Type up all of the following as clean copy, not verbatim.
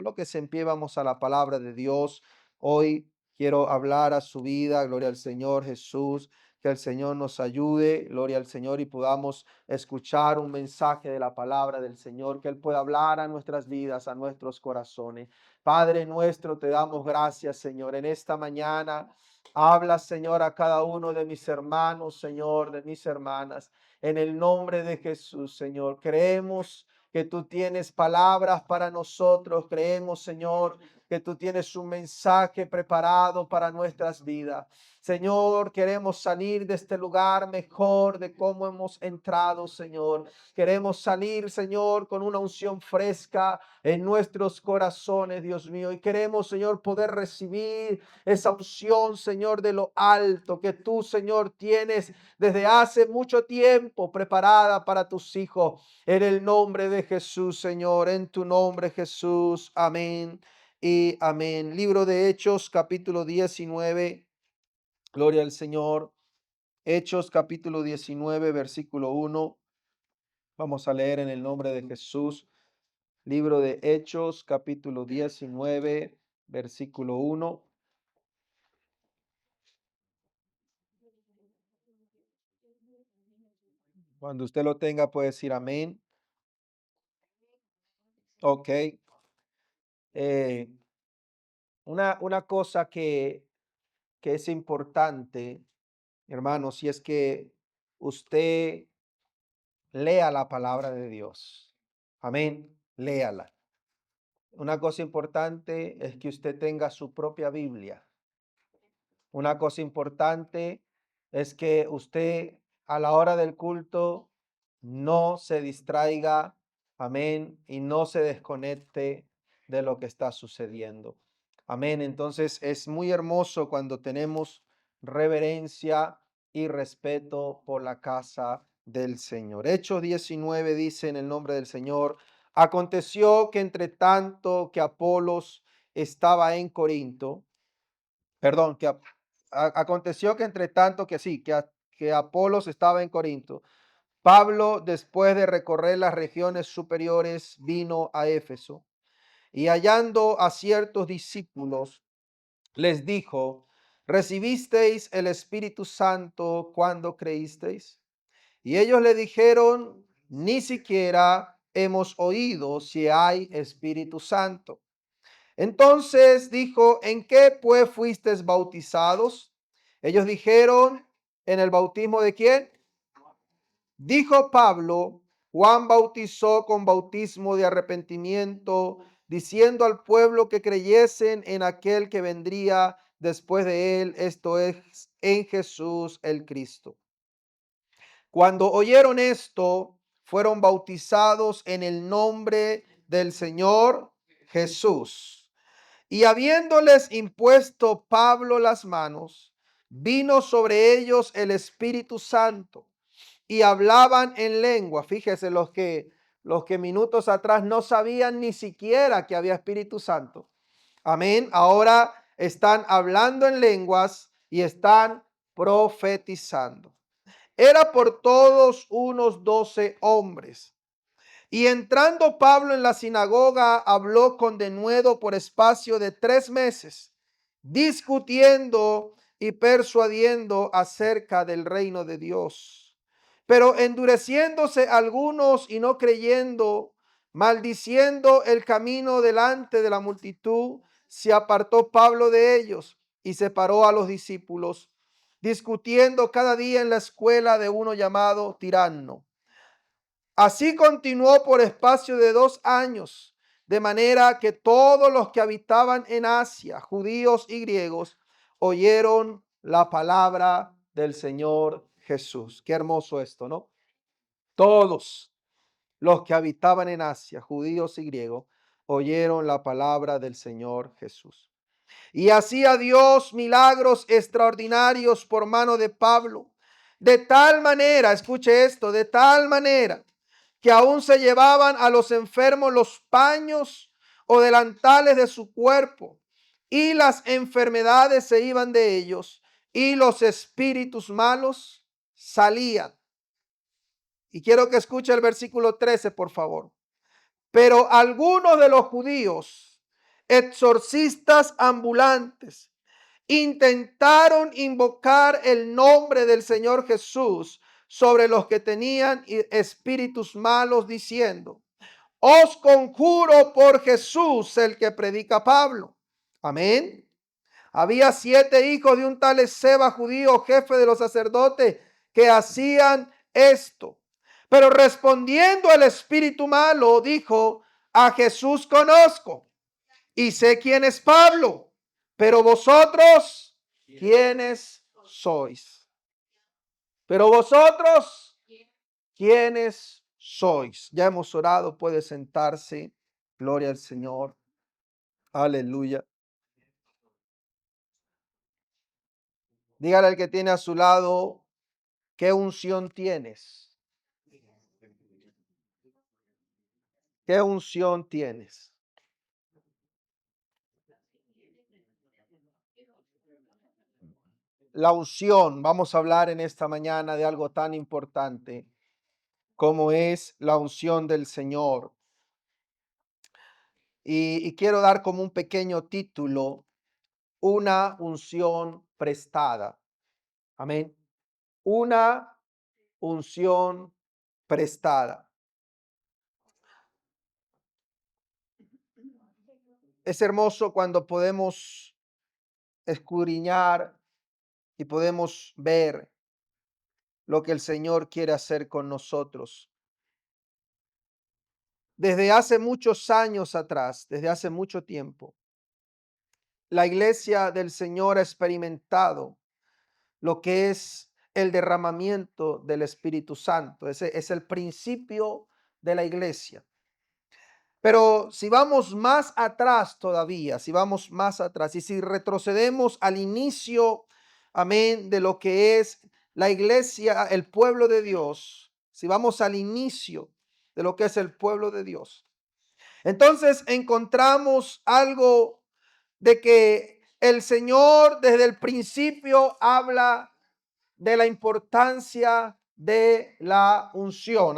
Colóquese en pie, vamos a la palabra de Dios. Hoy quiero hablar a su vida, gloria al Señor Jesús, que el Señor nos ayude, gloria al Señor, y podamos escuchar un mensaje de la palabra del Señor, que Él pueda hablar a nuestras vidas, a nuestros corazones. Padre nuestro, te damos gracias, Señor, en esta mañana. Habla, Señor, a cada uno de mis hermanos, Señor, de mis hermanas. En el nombre de Jesús, Señor, creemos que tú tienes palabras para nosotros. Creemos, Señor, que tú tienes un mensaje preparado para nuestras vidas. Señor, queremos salir de este lugar mejor de cómo hemos entrado, Señor. Queremos salir, Señor, con una unción fresca en nuestros corazones, Dios mío. Y queremos, Señor, poder recibir esa unción, Señor, de lo alto que tú, Señor, tienes desde hace mucho tiempo preparada para tus hijos. En el nombre de Jesús, Señor, en tu nombre, Jesús. Amén y amén. Libro de Hechos, capítulo 19. Gloria al Señor. Hechos, capítulo 19, versículo 1. Vamos a leer en el nombre de Jesús. Libro de Hechos, capítulo 19, versículo 1. Cuando usted lo tenga, puede decir amén. Ok. Eh, una cosa que es importante, hermanos, si es que usted lea la palabra de Dios. Amén. Léala. Una cosa importante es que usted tenga su propia Biblia. Una cosa importante es que usted a la hora del culto no se distraiga, amén, y no se desconecte de lo que está sucediendo. Amén. Entonces es muy hermoso cuando tenemos reverencia y respeto por la casa del Señor. Hechos 19 dice en el nombre del Señor: aconteció que entre tanto que Apolos estaba en Corinto, perdón, aconteció que entre tanto que sí, que Apolos estaba en Corinto, Pablo, después de recorrer las regiones superiores, vino a Éfeso y hallando a ciertos discípulos, les dijo: ¿recibisteis el Espíritu Santo cuando creísteis? Y ellos le dijeron: ni siquiera hemos oído si hay Espíritu Santo. Entonces dijo: ¿en qué pues fuisteis bautizados? Ellos dijeron: ¿en el bautismo de quién? Dijo Pablo: Juan bautizó con bautismo de arrepentimiento, diciendo al pueblo que creyesen en aquel que vendría después de él, esto es, en Jesús el Cristo. Cuando oyeron esto, fueron bautizados en el nombre del Señor Jesús. Y habiéndoles impuesto Pablo las manos, vino sobre ellos el Espíritu Santo y hablaban en lengua. Fíjese, los que minutos atrás no sabían ni siquiera que había Espíritu Santo. Amén. Ahora están hablando en lenguas y están profetizando. Era por todos unos 12 hombres. Y entrando Pablo en la sinagoga, habló con denuedo por espacio de 3 meses, discutiendo y persuadiendo acerca del reino de Dios. Pero endureciéndose algunos y no creyendo, maldiciendo el camino delante de la multitud, se apartó Pablo de ellos y separó a los discípulos, discutiendo cada día en la escuela de uno llamado Tirano. Así continuó por espacio de 2 años, de manera que todos los que habitaban en Asia, judíos y griegos, oyeron la palabra del Señor Jesús. Qué hermoso esto, ¿no? Todos los que habitaban en Asia, judíos y griegos, oyeron la palabra del Señor Jesús. Y hacía Dios milagros extraordinarios por mano de Pablo. De tal manera, escuche esto, de tal manera que aún se llevaban a los enfermos los paños o delantales de su cuerpo, y las enfermedades se iban de ellos, y los espíritus malos salían. Y quiero que escuche el versículo 13, por favor. Pero algunos de los judíos, exorcistas ambulantes, intentaron invocar el nombre del Señor Jesús sobre los que tenían espíritus malos, diciendo: os conjuro por Jesús, el que predica Pablo. Amén. Había 7 hijos de un tal Esceva, judío, jefe de los sacerdotes, que hacían esto. Pero respondiendo el espíritu malo, dijo: a Jesús conozco y sé quién es Pablo, pero vosotros, ¿quiénes sois? Pero vosotros, ¿quiénes sois? Ya hemos orado, puede sentarse. Gloria al Señor. Aleluya. Dígale al que tiene a su lado: ¿qué unción tienes? ¿Qué unción tienes? La unción, vamos a hablar en esta mañana de algo tan importante como es la unción del Señor. Y quiero dar como un pequeño título: una unción prestada. Amén. Una unción prestada. Es hermoso cuando podemos escudriñar y podemos ver lo que el Señor quiere hacer con nosotros. Desde hace muchos años atrás, desde hace mucho tiempo, la iglesia del Señor ha experimentado lo que es el derramamiento del Espíritu Santo. Ese es el principio de la iglesia. Pero si vamos más atrás todavía, si vamos más atrás y si retrocedemos al inicio, amén, de lo que es la iglesia, el pueblo de Dios, si vamos al inicio de lo que es el pueblo de Dios, entonces encontramos algo de que el Señor desde el principio habla de la importancia de la unción.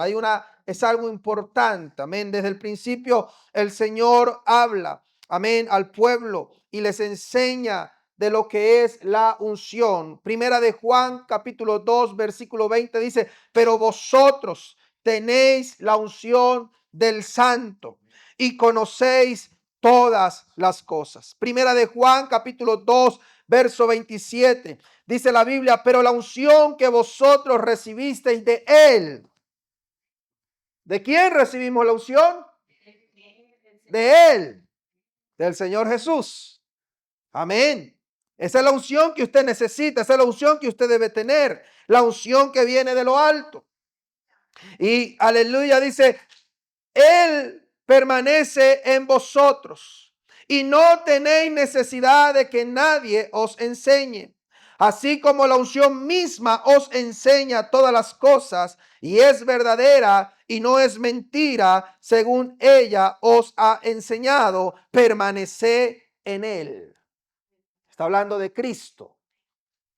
Es algo importante, amén. Desde el principio el Señor habla, amén, al pueblo y les enseña de lo que es la unción. Primera de Juan, capítulo 2, versículo 20 dice: pero vosotros tenéis la unción del Santo y conocéis todas las cosas. Primera de Juan, capítulo 2, verso 27. Dice la Biblia: pero la unción que vosotros recibisteis de Él. ¿De quién recibimos la unción? De Él, del Señor Jesús. Amén. Esa es la unción que usted necesita, esa es la unción que usted debe tener, la unción que viene de lo alto. Y aleluya, dice: Él permanece en vosotros y no tenéis necesidad de que nadie os enseñe. Así como la unción misma os enseña todas las cosas y es verdadera y no es mentira, según ella os ha enseñado, permaneced en él. Está hablando de Cristo.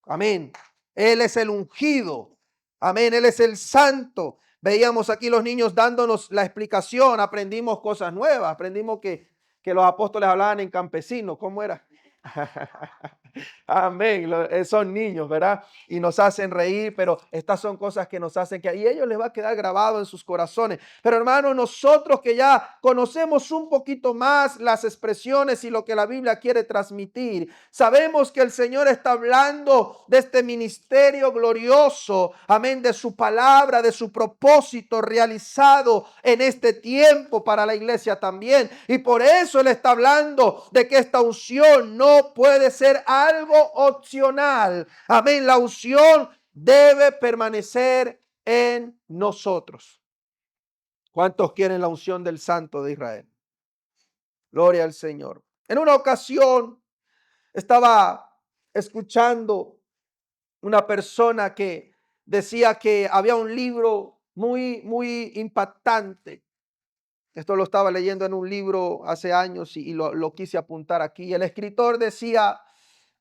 Amén. Él es el ungido. Amén. Él es el santo. Veíamos aquí los niños dándonos la explicación. Aprendimos cosas nuevas. Aprendimos que los apóstoles hablaban en campesino. ¿Cómo era? Amén. Son niños, ¿verdad? Y nos hacen reír, pero estas son cosas que nos hacen que a ellos les va a quedar grabado en sus corazones. Pero hermanos, nosotros que ya conocemos un poquito más las expresiones y lo que la Biblia quiere transmitir, sabemos que el Señor está hablando de este ministerio glorioso, amén, de su palabra, de su propósito realizado en este tiempo para la iglesia también. Y por eso Él está hablando de que esta unción no puede ser algo opcional. Amén. La unción debe permanecer en nosotros. ¿Cuántos quieren la unción del Santo de Israel? Gloria al Señor. En una ocasión estaba escuchando una persona que decía que había un libro muy impactante. Esto lo estaba leyendo en un libro hace años y lo quise apuntar aquí. El escritor decía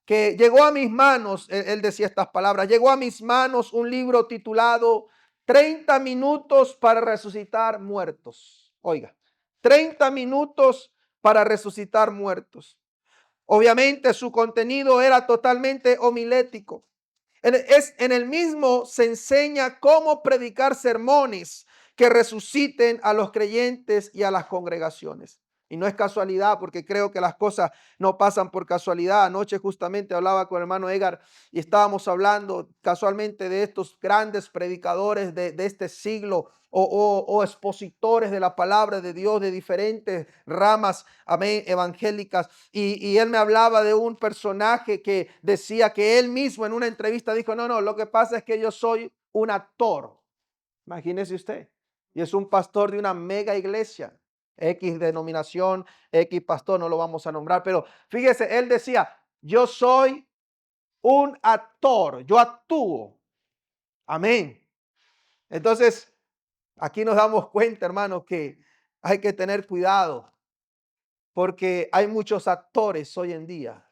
que llegó a mis manos, él decía estas palabras: llegó a mis manos un libro titulado 30 minutos para resucitar muertos. Oiga, 30 minutos para resucitar muertos. Obviamente su contenido era totalmente homilético. En el mismo se enseña cómo predicar sermones que resuciten a los creyentes y a las congregaciones. Y no es casualidad, porque creo que las cosas no pasan por casualidad. Anoche justamente hablaba con el hermano Edgar y estábamos hablando casualmente de estos grandes predicadores de este siglo o expositores de la palabra de Dios de diferentes ramas, amén, evangélicas. Y él me hablaba de un personaje que decía que él mismo en una entrevista dijo, no, lo que pasa es que yo soy un actor. Imagínese usted. Y es un pastor de una mega iglesia. X denominación, X pastor, no lo vamos a nombrar, pero fíjese, él decía, yo soy un actor, yo actúo. Amén. Entonces, aquí nos damos cuenta, hermanos, que hay que tener cuidado porque hay muchos actores hoy en día,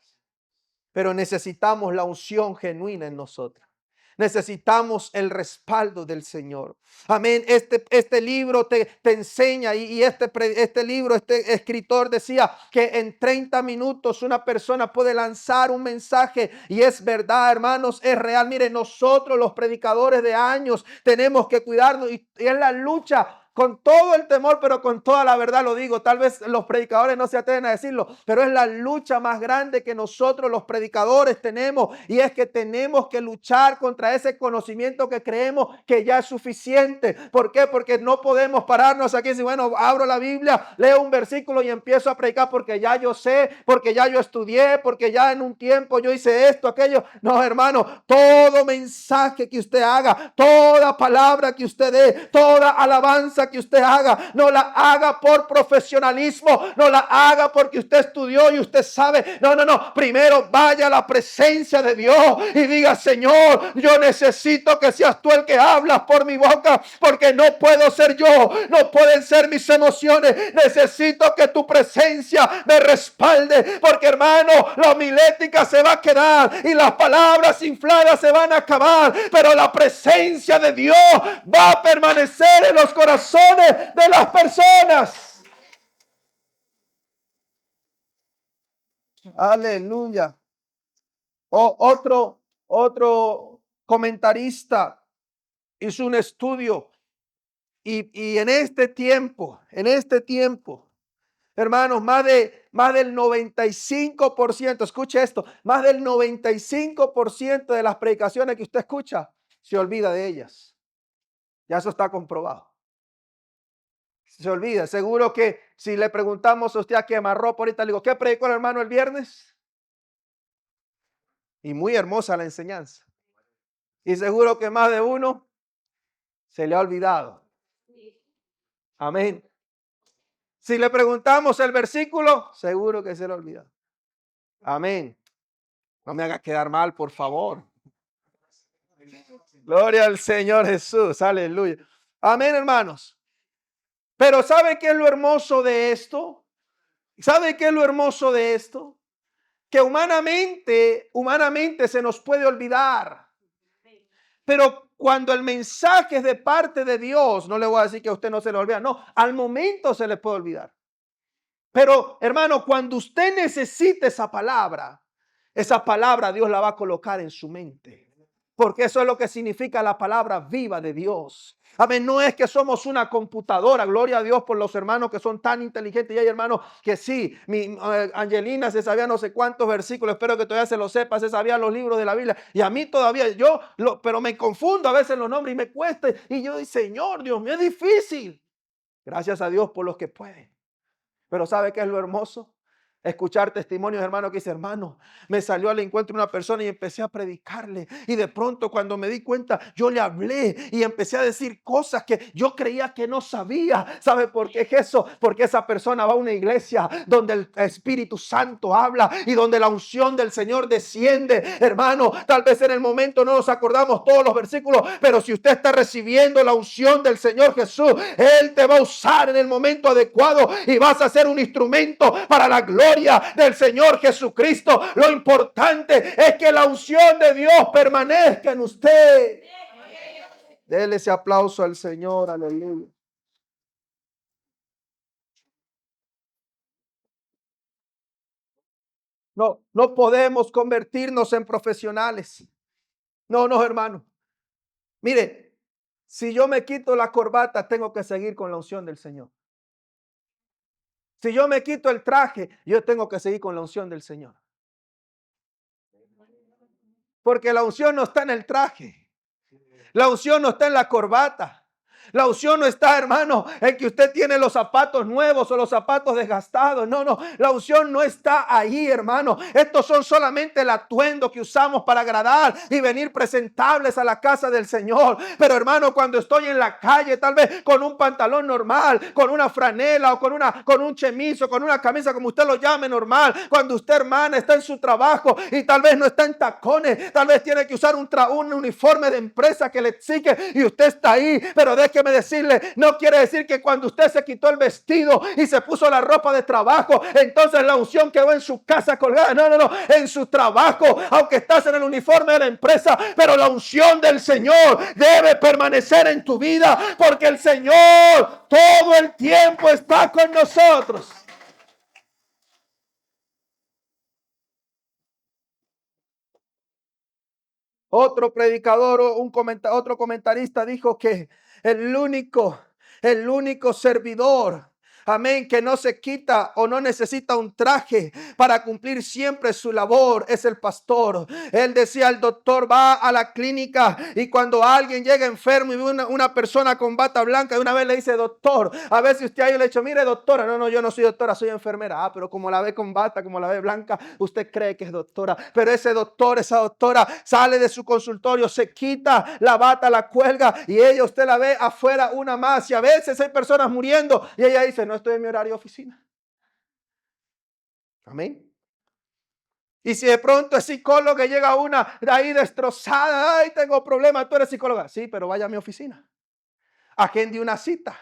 pero necesitamos la unción genuina en nosotros. Necesitamos el respaldo del Señor. Amén. Este libro te enseña y este libro, este escritor decía que en 30 minutos una persona puede lanzar un mensaje y es verdad, hermanos, es real. Miren, nosotros los predicadores de años tenemos que cuidarnos y es la lucha con todo el temor, pero con toda la verdad lo digo. Tal vez los predicadores no se atreven a decirlo, pero es la lucha más grande que nosotros los predicadores tenemos. Y es que tenemos que luchar contra ese conocimiento que creemos que ya es suficiente. ¿Por qué? Porque no podemos pararnos aquí y decir, bueno, abro la Biblia, leo un versículo y empiezo a predicar porque ya yo sé, porque ya yo estudié, porque ya en un tiempo yo hice esto, aquello. No, hermano, todo mensaje que usted haga, toda palabra que usted dé, toda alabanza que usted haga, no la haga por profesionalismo, no la haga porque usted estudió y usted sabe. No. Primero vaya a la presencia de Dios y diga, Señor, yo necesito que seas tú el que hablas por mi boca, porque no puedo ser yo, no pueden ser mis emociones. Necesito que tu presencia me respalde, porque hermano, la homilética se va a quedar y las palabras infladas se van a acabar, pero la presencia de Dios va a permanecer en los corazones de las personas. Aleluya. Otro comentarista hizo un estudio y en este tiempo, hermanos, más del 95%, escuche esto, más del 95% de las predicaciones que usted escucha se olvida de ellas. Ya eso está comprobado. Se olvida. Seguro que si le preguntamos a usted a quemarropa ahorita, le digo, ¿qué predicó el hermano el viernes? Y muy hermosa la enseñanza. Y seguro que más de uno se le ha olvidado. Amén. Si le preguntamos el versículo, seguro que se le ha olvidado. Amén. No me haga quedar mal, por favor. Gloria al Señor Jesús. Aleluya. Amén, hermanos. Pero ¿sabe qué es lo hermoso de esto? ¿Sabe qué es lo hermoso de esto? Que humanamente se nos puede olvidar. Pero cuando el mensaje es de parte de Dios, no le voy a decir que a usted no se le olvida, no, al momento se le puede olvidar. Pero hermano, cuando usted necesite esa palabra Dios la va a colocar en su mente. Porque eso es lo que significa la palabra viva de Dios. Amén, no es que somos una computadora, gloria a Dios por los hermanos que son tan inteligentes. Y hay hermanos que sí, mi Angelina se sabía no sé cuántos versículos, espero que todavía se lo sepa, se sabía los libros de la Biblia. Y a mí todavía, pero me confundo a veces los nombres y me cuesta. Y yo digo, Señor, Dios mío, es difícil. Gracias a Dios por los que pueden. Pero ¿sabe qué es lo hermoso? Escuchar testimonios, hermano, que dice, hermano, me salió al encuentro una persona y empecé a predicarle. Y de pronto cuando me di cuenta, yo le hablé y empecé a decir cosas que yo creía que no sabía. ¿Sabe por qué es eso? Porque esa persona va a una iglesia donde el Espíritu Santo habla y donde la unción del Señor desciende. Hermano, tal vez en el momento no nos acordamos todos los versículos, pero si usted está recibiendo la unción del Señor Jesús, Él te va a usar en el momento adecuado y vas a ser un instrumento para la gloria del Señor Jesucristo. Lo importante es que la unción de Dios permanezca en usted. Dele ese aplauso al Señor, aleluya. No, no podemos convertirnos en profesionales. No, no, hermano. Mire, si yo me quito la corbata, tengo que seguir con la unción del Señor. Si yo me quito el traje, yo tengo que seguir con la unción del Señor. Porque la unción no está en el traje. La unción no está en la corbata. La unción no está, hermano, en que usted tiene los zapatos nuevos o los zapatos desgastados. No, no, la unción no está ahí, hermano. Estos son solamente el atuendo que usamos para agradar y venir presentables a la casa del Señor. Pero, hermano, cuando estoy en la calle, tal vez con un pantalón normal, con una franela o con un chemizo, con una camisa, como usted lo llame, normal. Cuando usted, hermana, está en su trabajo y tal vez no está en tacones, tal vez tiene que usar un uniforme de empresa que le exige y usted está ahí. Pero déjeme decirle, no quiere decir que cuando usted se quitó el vestido y se puso la ropa de trabajo, entonces la unción quedó en su casa colgada. No, no, no, en su trabajo, aunque estás en el uniforme de la empresa, pero la unción del Señor debe permanecer en tu vida, porque el Señor todo el tiempo está con nosotros. Otro predicador, otro comentarista dijo que el único, el único servidor, amén, que no se quita o no necesita un traje para cumplir siempre su labor es el pastor. Él decía, el doctor va a la clínica y cuando alguien llega enfermo y ve una persona con bata blanca, de una vez le dice, doctor, a ver si usted ahí le ha dicho, mire doctora, no, no, yo no soy doctora, soy enfermera. Pero como la ve con bata, como la ve blanca, usted cree que es doctora. Pero ese doctor, esa doctora sale de su consultorio, se quita la bata, la cuelga y ella usted la ve afuera una más. Y a veces hay personas muriendo y ella dice, no estoy en mi horario de oficina. Amén. Y si de pronto es psicólogo que llega una de ahí destrozada, ay, tengo problemas, tú eres psicóloga. Sí, pero vaya a mi oficina. Agende una cita.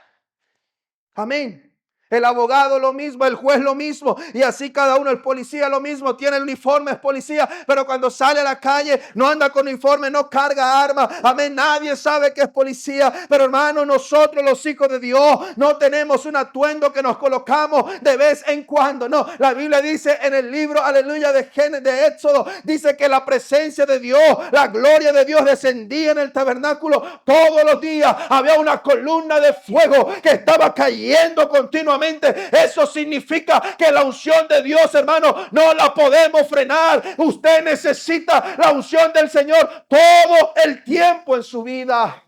Amén. El abogado lo mismo, el juez lo mismo, y así cada uno, el policía lo mismo, tiene el uniforme, es policía, pero cuando sale a la calle no anda con uniforme, no carga arma. Amén, nadie sabe que es policía, pero hermano, nosotros los hijos de Dios no tenemos un atuendo que nos colocamos de vez en cuando. No, la Biblia dice en el libro, aleluya, de Éxodo, dice que la presencia de Dios, la gloria de Dios descendía en el tabernáculo todos los días. Había una columna de fuego que estaba cayendo continuamente. Eso significa que la unción de Dios, hermano, no la podemos frenar. Usted necesita la unción del Señor todo el tiempo en su vida.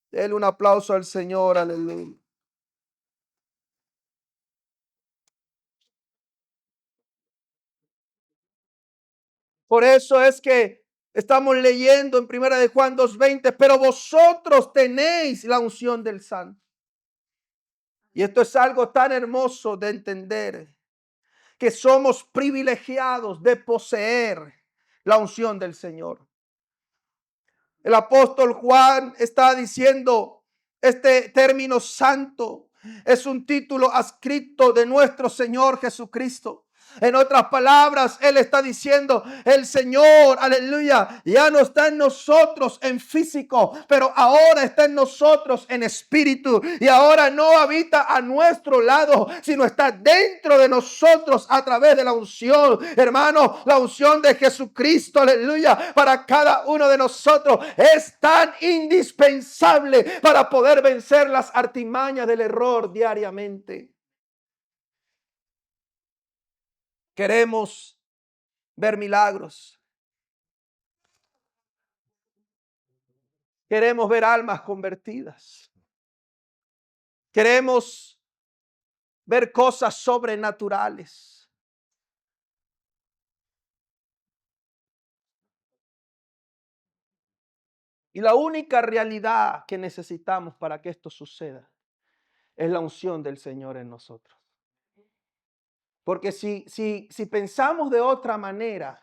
Dele un aplauso al Señor, aleluya. Por eso es que estamos leyendo en Primera de Juan 2:20, pero vosotros tenéis la unción del Santo. Y esto es algo tan hermoso de entender, que somos privilegiados de poseer la unción del Señor. El apóstol Juan está diciendo, este término santo es un título adscrito de nuestro Señor Jesucristo. En otras palabras, Él está diciendo, el Señor, aleluya, ya no está en nosotros en físico, pero ahora está en nosotros en espíritu. Y ahora no habita a nuestro lado, sino está dentro de nosotros a través de la unción. Hermano, la unción de Jesucristo, aleluya, para cada uno de nosotros es tan indispensable para poder vencer las artimañas del error diariamente. Queremos ver milagros. Queremos ver almas convertidas. Queremos ver cosas sobrenaturales. Y la única realidad que necesitamos para que esto suceda es la unción del Señor en nosotros. Porque si pensamos de otra manera,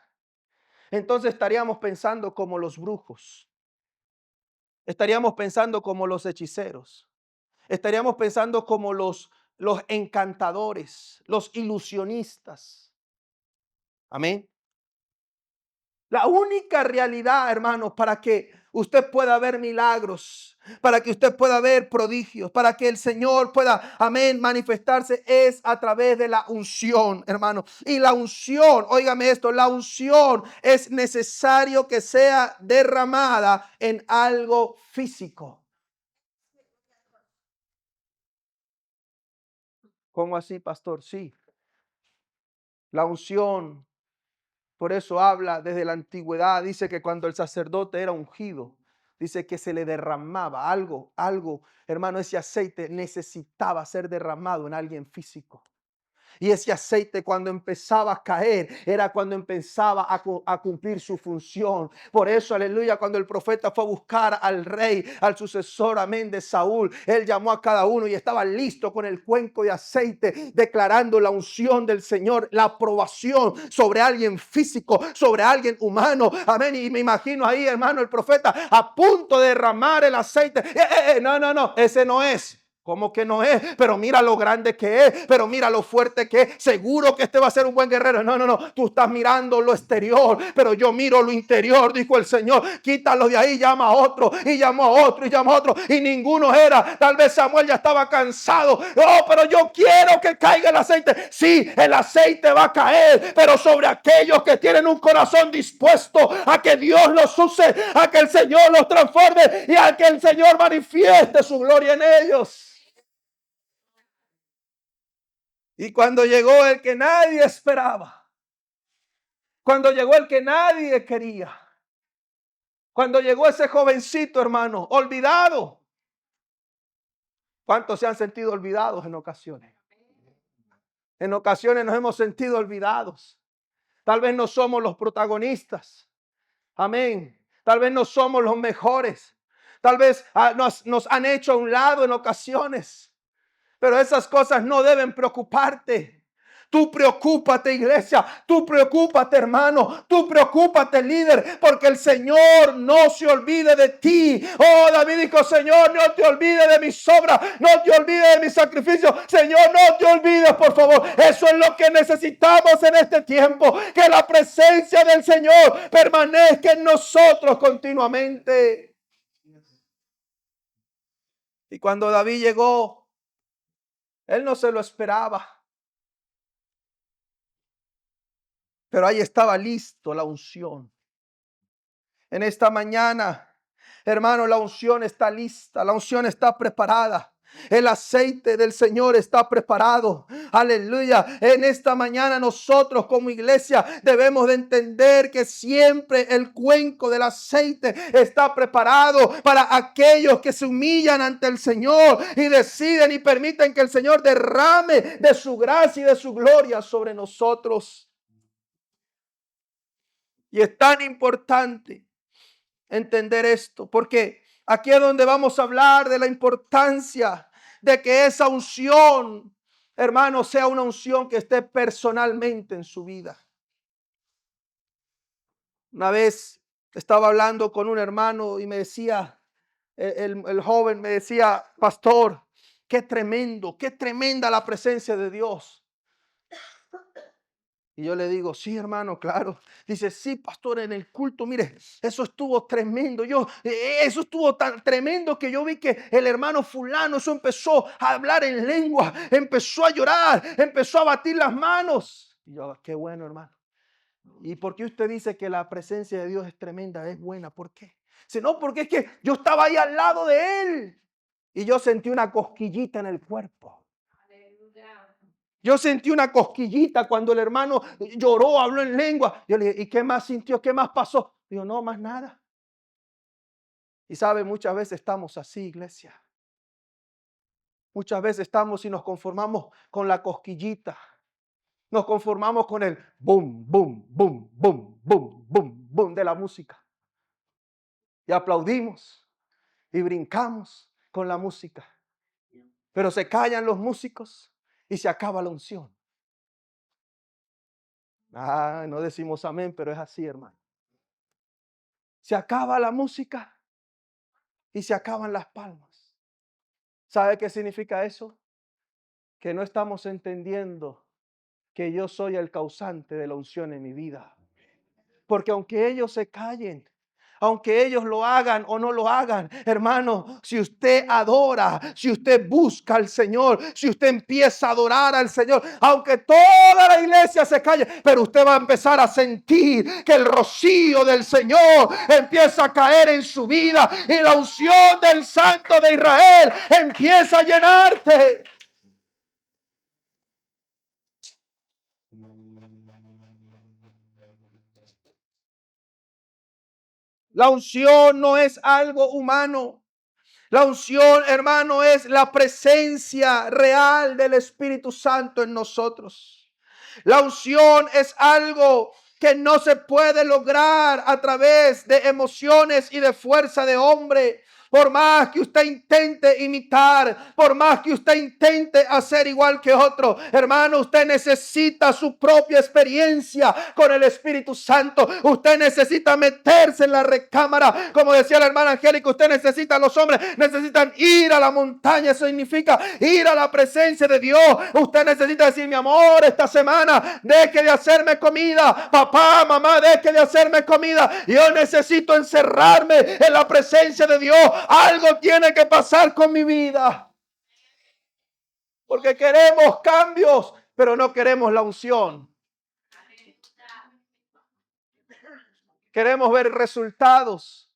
entonces estaríamos pensando como los brujos. Estaríamos pensando como los hechiceros. Estaríamos pensando como los encantadores, los ilusionistas. Amén. La única realidad, hermanos, para que usted pueda ver milagros, para que usted pueda ver prodigios, para que el Señor pueda, amén, manifestarse, es a través de la unción, hermano. Y la unción, óigame esto, la unción es necesario que sea derramada en algo físico. ¿Cómo así, pastor? Sí, la unción. Por eso habla desde la antigüedad, dice que cuando el sacerdote era ungido, dice que se le derramaba algo, hermano, ese aceite necesitaba ser derramado en alguien físico. Y ese aceite cuando empezaba a caer era cuando empezaba a cumplir su función. Por eso, aleluya, cuando el profeta fue a buscar al rey, al sucesor, amén, de Saúl, él llamó a cada uno y estaba listo con el cuenco de aceite, declarando la unción del Señor, la aprobación sobre alguien físico, sobre alguien humano. Amén. Y me imagino ahí, hermano, el profeta a punto de derramar el aceite. No, ese no es. ¿Cómo que no es? Pero mira lo grande que es, pero mira lo fuerte que es. Seguro que este va a ser un buen guerrero. No. Tú estás mirando lo exterior, pero yo miro lo interior, dijo el Señor. Quítalo de ahí, llama a otro, y llamó a otro, y llamó a otro, y ninguno era. Tal vez Samuel ya estaba cansado. Oh, pero yo quiero que caiga el aceite. Sí, el aceite va a caer, pero sobre aquellos que tienen un corazón dispuesto a que Dios los use, a que el Señor los transforme y a que el Señor manifieste su gloria en ellos. Y cuando llegó el que nadie esperaba, cuando llegó el que nadie quería, cuando llegó ese jovencito, hermano, olvidado. ¿Cuántos se han sentido olvidados en ocasiones? En ocasiones nos hemos sentido olvidados. Tal vez no somos los protagonistas. Amén. Tal vez no somos los mejores. Tal vez nos han hecho a un lado en ocasiones. Pero esas cosas no deben preocuparte. Tú preocúpate, iglesia. Tú preocúpate, hermano. Tú preocúpate, líder, porque el Señor no se olvide de ti. Oh, David dijo, Señor, no te olvides de mis obras, no te olvides de mis sacrificios. Señor, no te olvides, por favor. Eso es lo que necesitamos en este tiempo. Que la presencia del Señor permanezca en nosotros continuamente. Y cuando David llegó, él no se lo esperaba. Pero ahí estaba listo la unción. En esta mañana, hermano, la unción está lista, la unción está preparada. El aceite del Señor está preparado. Aleluya. En esta mañana nosotros como iglesia debemos de entender que siempre el cuenco del aceite está preparado para aquellos que se humillan ante el Señor y deciden y permiten que el Señor derrame de su gracia y de su gloria sobre nosotros. Y es tan importante entender esto, porque aquí es donde vamos a hablar de la importancia de que esa unción, hermano, sea una unción que esté personalmente en su vida. Una vez estaba hablando con un hermano y me decía, el joven me decía, pastor, qué tremendo, qué tremenda la presencia de Dios. Y yo le digo, sí, hermano, claro. Dice, sí, pastor, en el culto, mire, eso estuvo tremendo. Eso estuvo tan tremendo que yo vi que el hermano fulano, eso empezó a hablar en lengua, empezó a llorar, empezó a batir las manos. Y yo, qué bueno, hermano. ¿Y por qué usted dice que la presencia de Dios es tremenda, es buena? ¿Por qué? Si no, porque es que yo estaba ahí al lado de él y yo sentí una cosquillita en el cuerpo. Yo sentí una cosquillita cuando el hermano lloró, habló en lengua. Yo le dije, ¿y qué más sintió? ¿Qué más pasó? Digo, no, más nada. Y sabe, muchas veces estamos así, iglesia. Muchas veces estamos y nos conformamos con la cosquillita. Nos conformamos con el boom, boom, boom, boom, boom, boom, boom de la música. Y aplaudimos y brincamos con la música. Pero se callan los músicos y se acaba la unción. No decimos amén, pero es así, hermano. Se acaba la música y se acaban las palmas. ¿Sabe qué significa eso? Que no estamos entendiendo que yo soy el causante de la unción en mi vida. Porque aunque ellos se callen, Aunque ellos lo hagan o no lo hagan, hermano, si usted adora, si usted busca al Señor, si usted empieza a adorar al Señor, aunque toda la iglesia se calle, pero usted va a empezar a sentir que el rocío del Señor empieza a caer en su vida y la unción del Santo de Israel empieza a llenarte. La unción no es algo humano. La unción, hermano, es la presencia real del Espíritu Santo en nosotros. La unción es algo que no se puede lograr a través de emociones y de fuerza de hombre. Por más que usted intente imitar, por más que usted intente hacer igual que otro, hermano, usted necesita su propia experiencia con el Espíritu Santo. Usted necesita meterse en la recámara, como decía la hermana Angélica. Usted necesita, los hombres necesitan ir a la montaña. Eso significa ir a la presencia de Dios. Usted necesita decir: mi amor, esta semana deje de hacerme comida. Papá, mamá, deje de hacerme comida. Yo necesito encerrarme en la presencia de Dios. Algo tiene que pasar con mi vida. Porque queremos cambios, pero no queremos la unción. Queremos ver resultados,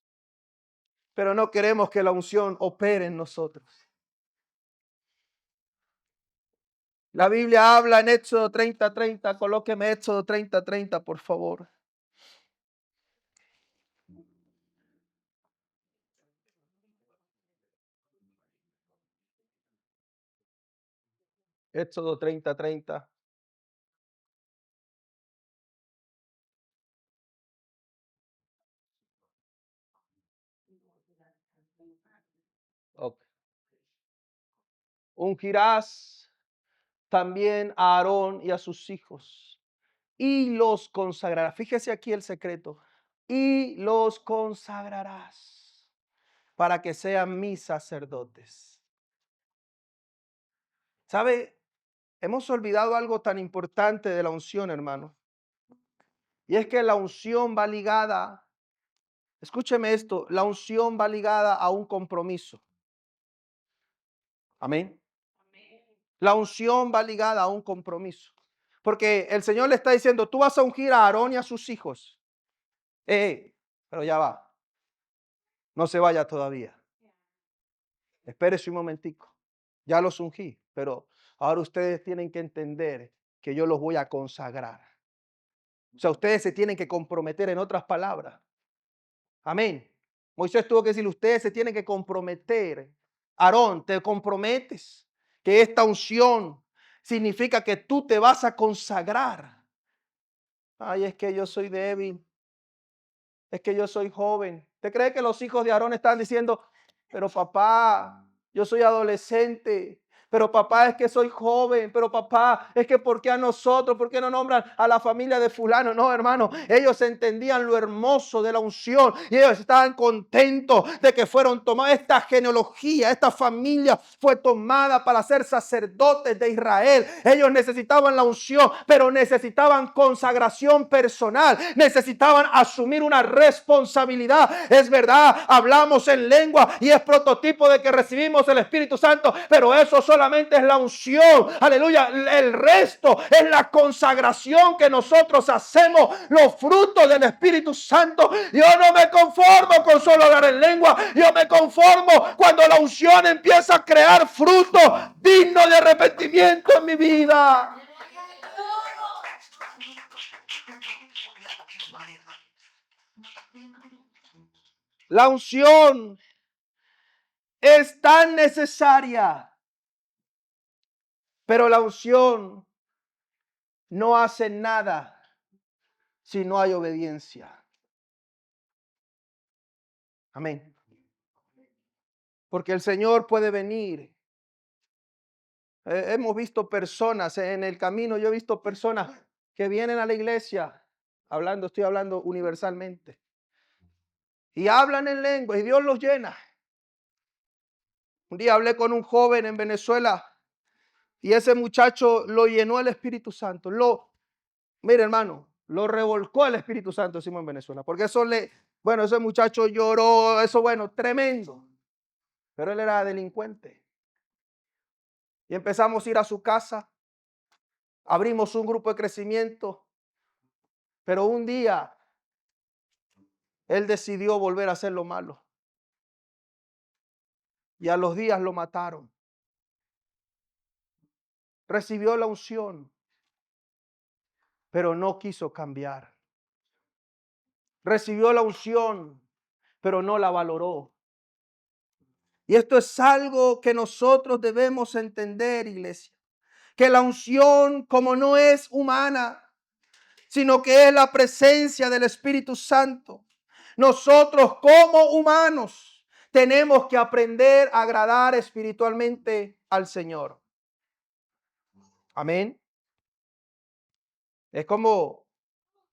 pero no queremos que la unción opere en nosotros. La Biblia habla en Éxodo 30:30. Colóqueme Éxodo 30:30, por favor. Éxodo 30:30. Okay. Ungirás también a Aarón y a sus hijos y los consagrarás. Fíjese aquí el secreto. Y los consagrarás para que sean mis sacerdotes. ¿Sabe? Hemos olvidado algo tan importante de la unción, hermano. Y es que la unción va ligada, escúcheme esto, la unción va ligada a un compromiso. Amén. La unción va ligada a un compromiso. Porque el Señor le está diciendo: tú vas a ungir a Aarón y a sus hijos. Pero ya va. No se vaya todavía. Espérese un momentico. Ya los ungí, pero ahora ustedes tienen que entender que yo los voy a consagrar. O sea, ustedes se tienen que comprometer, en otras palabras. Amén. Moisés tuvo que decir: ustedes se tienen que comprometer. Aarón, te comprometes que esta unción significa que tú te vas a consagrar. Ay, es que yo soy débil. Es que yo soy joven. ¿Usted cree que los hijos de Aarón están diciendo: pero papá, yo soy adolescente? Pero papá, es que soy joven. Pero papá, es que ¿por qué a nosotros? ¿Por qué no nombran a la familia de fulano? No, hermano, ellos entendían lo hermoso de la unción y ellos estaban contentos de que fueron tomados. Esta genealogía, esta familia fue tomada para ser sacerdotes de Israel. Ellos necesitaban la unción, pero necesitaban consagración personal. Necesitaban asumir una responsabilidad. Es verdad, hablamos en lengua y es prototipo de que recibimos el Espíritu Santo, pero eso solamente es la unción. Aleluya. El resto es la consagración que nosotros hacemos, los frutos del Espíritu Santo. Yo no me conformo con solo hablar en lengua. Yo me conformo cuando la unción empieza a crear frutos dignos de arrepentimiento en mi vida. La unción es tan necesaria, pero la unción no hace nada si no hay obediencia. Amén. Porque el Señor puede venir. Hemos visto personas en el camino. Yo he visto personas que vienen a la iglesia estoy hablando universalmente, y hablan en lengua y Dios los llena. Un día hablé con un joven en Venezuela y ese muchacho lo llenó el Espíritu Santo. Mire, hermano, lo revolcó el Espíritu Santo, decimos en Venezuela, porque eso Bueno, ese muchacho lloró, eso bueno, tremendo. Pero él era delincuente. Y empezamos a ir a su casa, abrimos un grupo de crecimiento, pero un día él decidió volver a hacer lo malo. Y a los días lo mataron. Recibió la unción, pero no quiso cambiar. Recibió la unción, pero no la valoró. Y esto es algo que nosotros debemos entender, iglesia. Que la unción, como no es humana, sino que es la presencia del Espíritu Santo, nosotros como humanos tenemos que aprender a agradar espiritualmente al Señor. Amén. Es como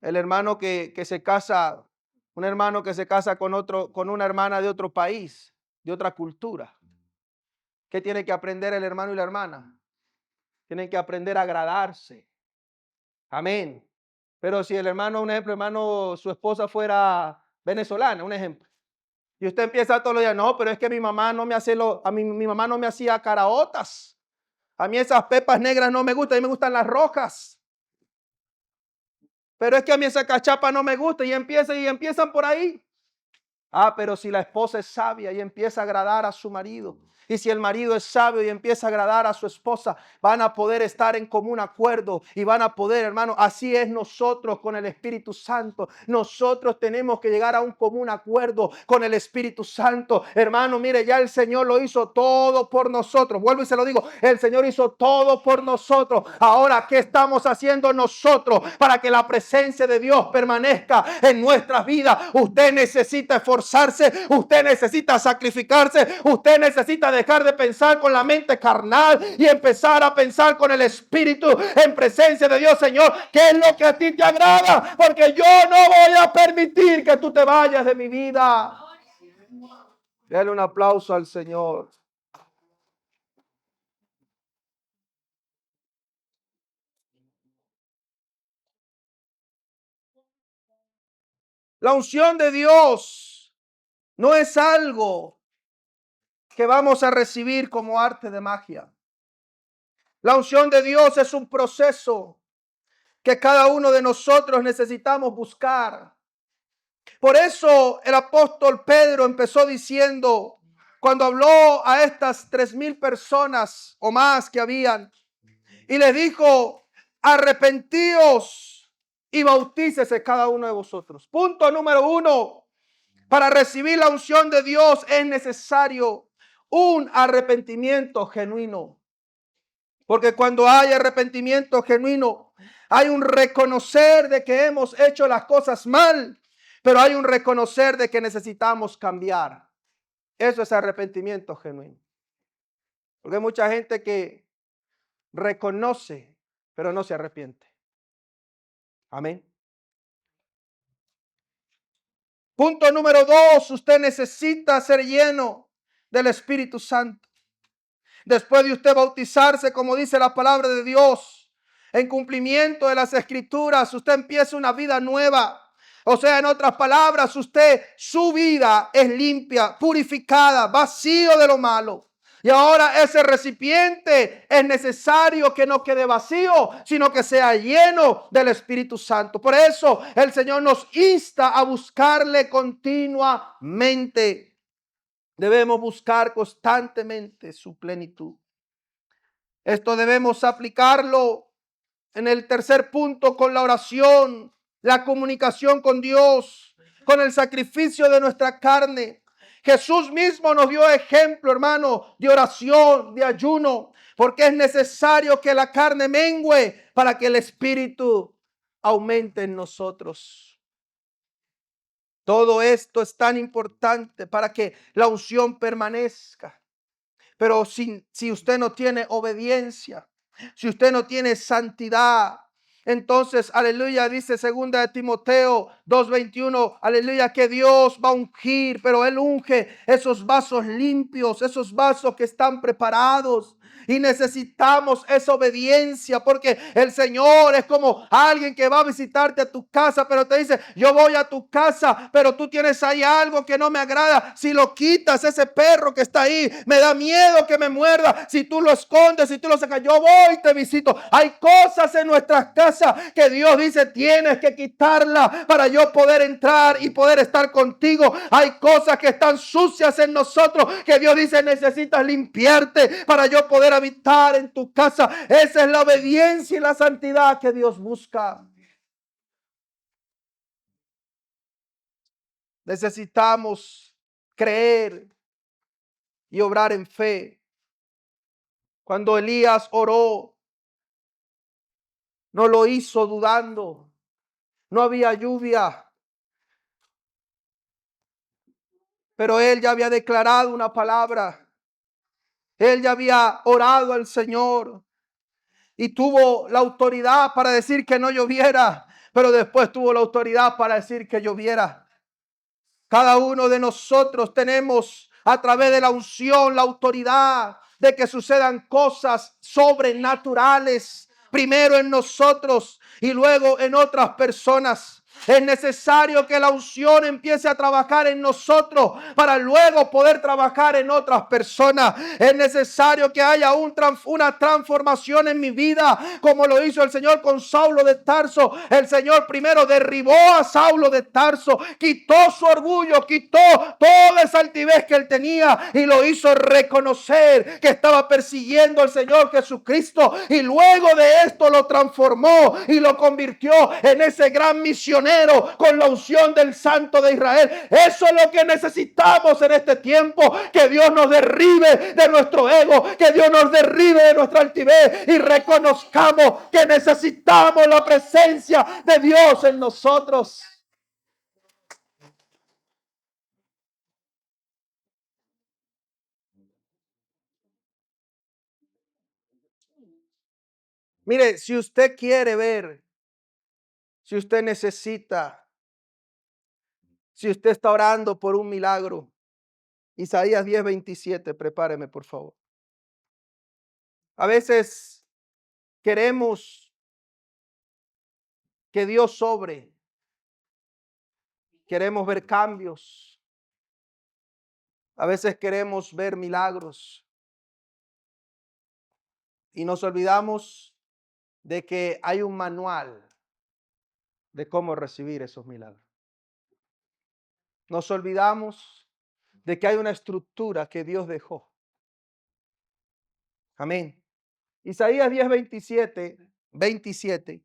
el hermano que se casa, un hermano que se casa con una hermana de otro país, de otra cultura. ¿Qué tiene que aprender el hermano y la hermana? Tienen que aprender a agradarse. Amén. Pero si el hermano, un ejemplo, hermano, su esposa fuera venezolana, un ejemplo. Y usted empieza todos los días, no, pero es que mi mamá no me hace mi mamá no me hacía caraotas. A mí esas pepas negras no me gustan, a mí me gustan las rojas. Pero es que a mí esa cachapa no me gusta y empiezan por ahí. Ah, pero si la esposa es sabia y empieza a agradar a su marido, y si el marido es sabio y empieza a agradar a su esposa, van a poder estar en común acuerdo y van a poder, hermano, así es nosotros con el Espíritu Santo. Nosotros tenemos que llegar a un común acuerdo con el Espíritu Santo. Hermano, mire, ya el Señor lo hizo todo por nosotros. Vuelvo y se lo digo, el Señor hizo todo por nosotros. Ahora, ¿qué estamos haciendo nosotros para que la presencia de Dios permanezca en nuestras vidas? Usted necesita esforzarse, usted necesita sacrificarse, usted necesita dejar de pensar con la mente carnal y empezar a pensar con el Espíritu en presencia de Dios. Señor, ¿qué es lo que a ti te agrada? Porque yo no voy a permitir que tú te vayas de mi vida. Dale un aplauso al Señor. La unción de Dios no es algo que vamos a recibir como arte de magia. La unción de Dios es un proceso que cada uno de nosotros necesitamos buscar. Por eso el apóstol Pedro empezó diciendo, cuando habló a estas 3,000 personas o más que habían, y les dijo, arrepentíos y bautícese cada uno de vosotros. Punto número 1, para recibir la unción de Dios es necesario un arrepentimiento genuino. Porque cuando hay arrepentimiento genuino, hay un reconocer de que hemos hecho las cosas mal, pero hay un reconocer de que necesitamos cambiar. Eso es arrepentimiento genuino. Porque hay mucha gente que reconoce, pero no se arrepiente. Amén. Punto número 2, usted necesita ser lleno del Espíritu Santo. Después de usted bautizarse, como dice la palabra de Dios, en cumplimiento de las Escrituras, usted empieza una vida nueva. O sea, en otras palabras, su vida es limpia, purificada, vacío de lo malo. Y ahora ese recipiente es necesario que no quede vacío, sino que sea lleno del Espíritu Santo. Por eso el Señor nos insta a buscarle continuamente. Debemos buscar constantemente su plenitud. Esto debemos aplicarlo en el tercer punto con la oración, la comunicación con Dios, con el sacrificio de nuestra carne. Jesús mismo nos dio ejemplo, hermano, de oración, de ayuno, porque es necesario que la carne mengüe para que el espíritu aumente en nosotros. Todo esto es tan importante para que la unción permanezca. Pero si usted no tiene obediencia, si usted no tiene santidad, entonces, aleluya, dice 2 de Timoteo 2:21, aleluya, que Dios va a ungir, pero Él unge esos vasos limpios, esos vasos que están preparados Y necesitamos esa obediencia, porque el Señor es como alguien que va a visitarte a tu casa, pero te dice, yo voy a tu casa, pero tú tienes ahí algo que no me agrada. Si lo quitas, ese perro que está ahí, me da miedo que me muerda. Si tú lo escondes, si tú lo sacas, yo voy y te visito. Hay cosas en nuestras casas que Dios dice, tienes que quitarla para yo poder entrar y poder estar contigo. Hay cosas que están sucias en nosotros que Dios dice, necesitas limpiarte para yo poder habitar en tu casa. Esa es la obediencia y la santidad que Dios busca. Necesitamos creer y obrar en fe. Cuando Elías oró, no lo hizo dudando. No había lluvia, pero él ya había declarado una palabra. Él ya había orado al Señor y tuvo la autoridad para decir que no lloviera, pero después tuvo la autoridad para decir que lloviera. Cada uno de nosotros tenemos a través de la unción la autoridad de que sucedan cosas sobrenaturales, primero en nosotros y luego en otras personas. Es necesario que la unción empiece a trabajar en nosotros para luego poder trabajar en otras personas. Es necesario que haya una transformación en mi vida, como lo hizo el Señor con Saulo de Tarso. El Señor primero derribó a Saulo de Tarso, quitó su orgullo, quitó toda esa altivez que él tenía y lo hizo reconocer que estaba persiguiendo al Señor Jesucristo, y luego de esto lo transformó y lo convirtió en ese gran misionero con la unción del Santo de Israel. Eso es lo que necesitamos en este tiempo, que Dios nos derribe de nuestro ego, que Dios nos derribe de nuestra altivez y reconozcamos que necesitamos la presencia de Dios en nosotros. Mire, si usted quiere ver, si usted necesita, si usted está orando por un milagro, Isaías 10:27, prepáreme por favor. A veces queremos que Dios sobre, queremos ver cambios, a veces queremos ver milagros y nos olvidamos de que hay un manual de cómo recibir esos milagros. Nos olvidamos de que hay una estructura que Dios dejó. Amén. Isaías 10:27.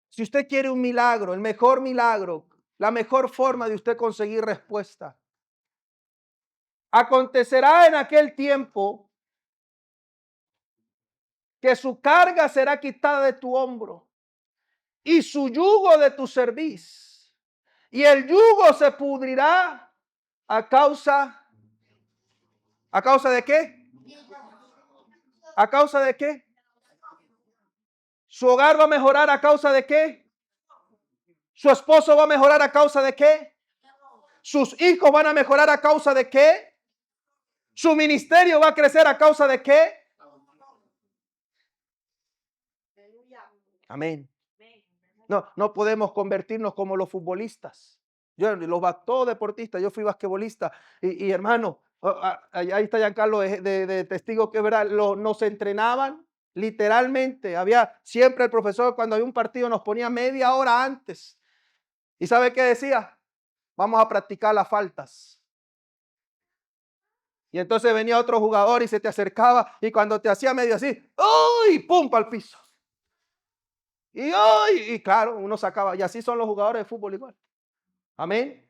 Si usted quiere un milagro, el mejor milagro, la mejor forma de usted conseguir respuesta, acontecerá en aquel tiempo que su carga será quitada de tu hombro y su yugo de tu cerviz, y el yugo se pudrirá ¿a causa de qué? ¿A causa de qué? ¿Su hogar va a mejorar a causa de qué? ¿Su esposo va a mejorar a causa de qué? ¿Sus hijos van a mejorar a causa de qué? ¿Su ministerio va a crecer a causa de qué? Amén. No podemos convertirnos como los futbolistas. Todos deportistas, yo fui basquetbolista y hermano, ahí está Giancarlo de testigo, que es verdad, nos entrenaban literalmente. Había siempre el profesor, cuando había un partido, nos ponía media hora antes. ¿Y sabe qué decía? Vamos a practicar las faltas. Y entonces venía otro jugador y se te acercaba, y cuando te hacía medio así, ¡uy! ¡Pum! Para el piso. Y claro, uno sacaba, y así son los jugadores de fútbol igual. Amén.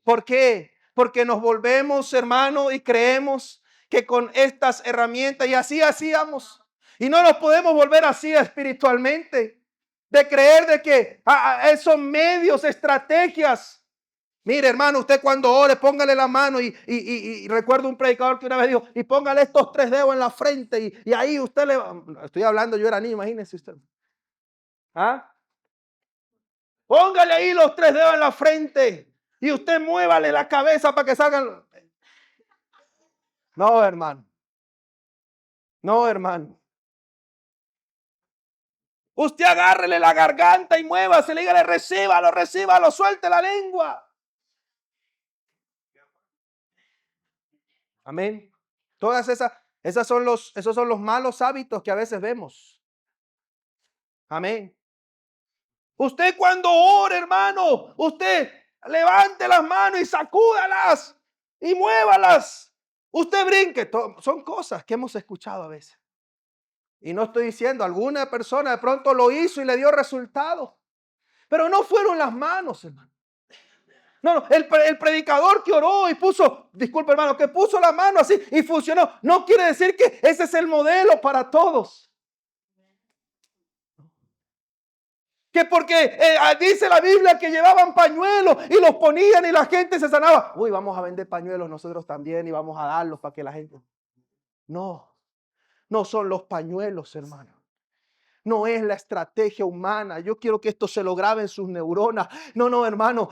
¿Por qué? Porque nos volvemos, hermano, y creemos que con estas herramientas, y así hacíamos, y no nos podemos volver así espiritualmente, de creer de que esos medios, estrategias. Mire, hermano, usted cuando ore, póngale la mano y recuerdo un predicador que una vez dijo, y póngale estos 3 dedos en la frente y ahí usted le... Estoy hablando, yo era niño, imagínese usted. ¿Ah? Póngale ahí los 3 dedos en la frente y usted muévale la cabeza para que salgan. No, hermano. No, hermano. Usted agárrele la garganta y muévase, le dígale, recíbalo, recíbalo, suelte la lengua. Amén. Todas esos son los malos hábitos que a veces vemos. Amén. Usted cuando ore, hermano, usted levante las manos y sacúdalas y muévalas. Usted brinque. Son cosas que hemos escuchado a veces. Y no estoy diciendo, alguna persona de pronto lo hizo y le dio resultado. Pero no fueron las manos, hermano. No, el predicador que oró y puso, disculpe hermano, que puso la mano así y funcionó. No quiere decir que ese es el modelo para todos. Que porque dice la Biblia que llevaban pañuelos y los ponían y la gente se sanaba. Uy, vamos a vender pañuelos nosotros también y vamos a darlos para que la gente... No, no son los pañuelos, hermano. No es la estrategia humana. Yo quiero que esto se lo grabe en sus neuronas. No, hermano,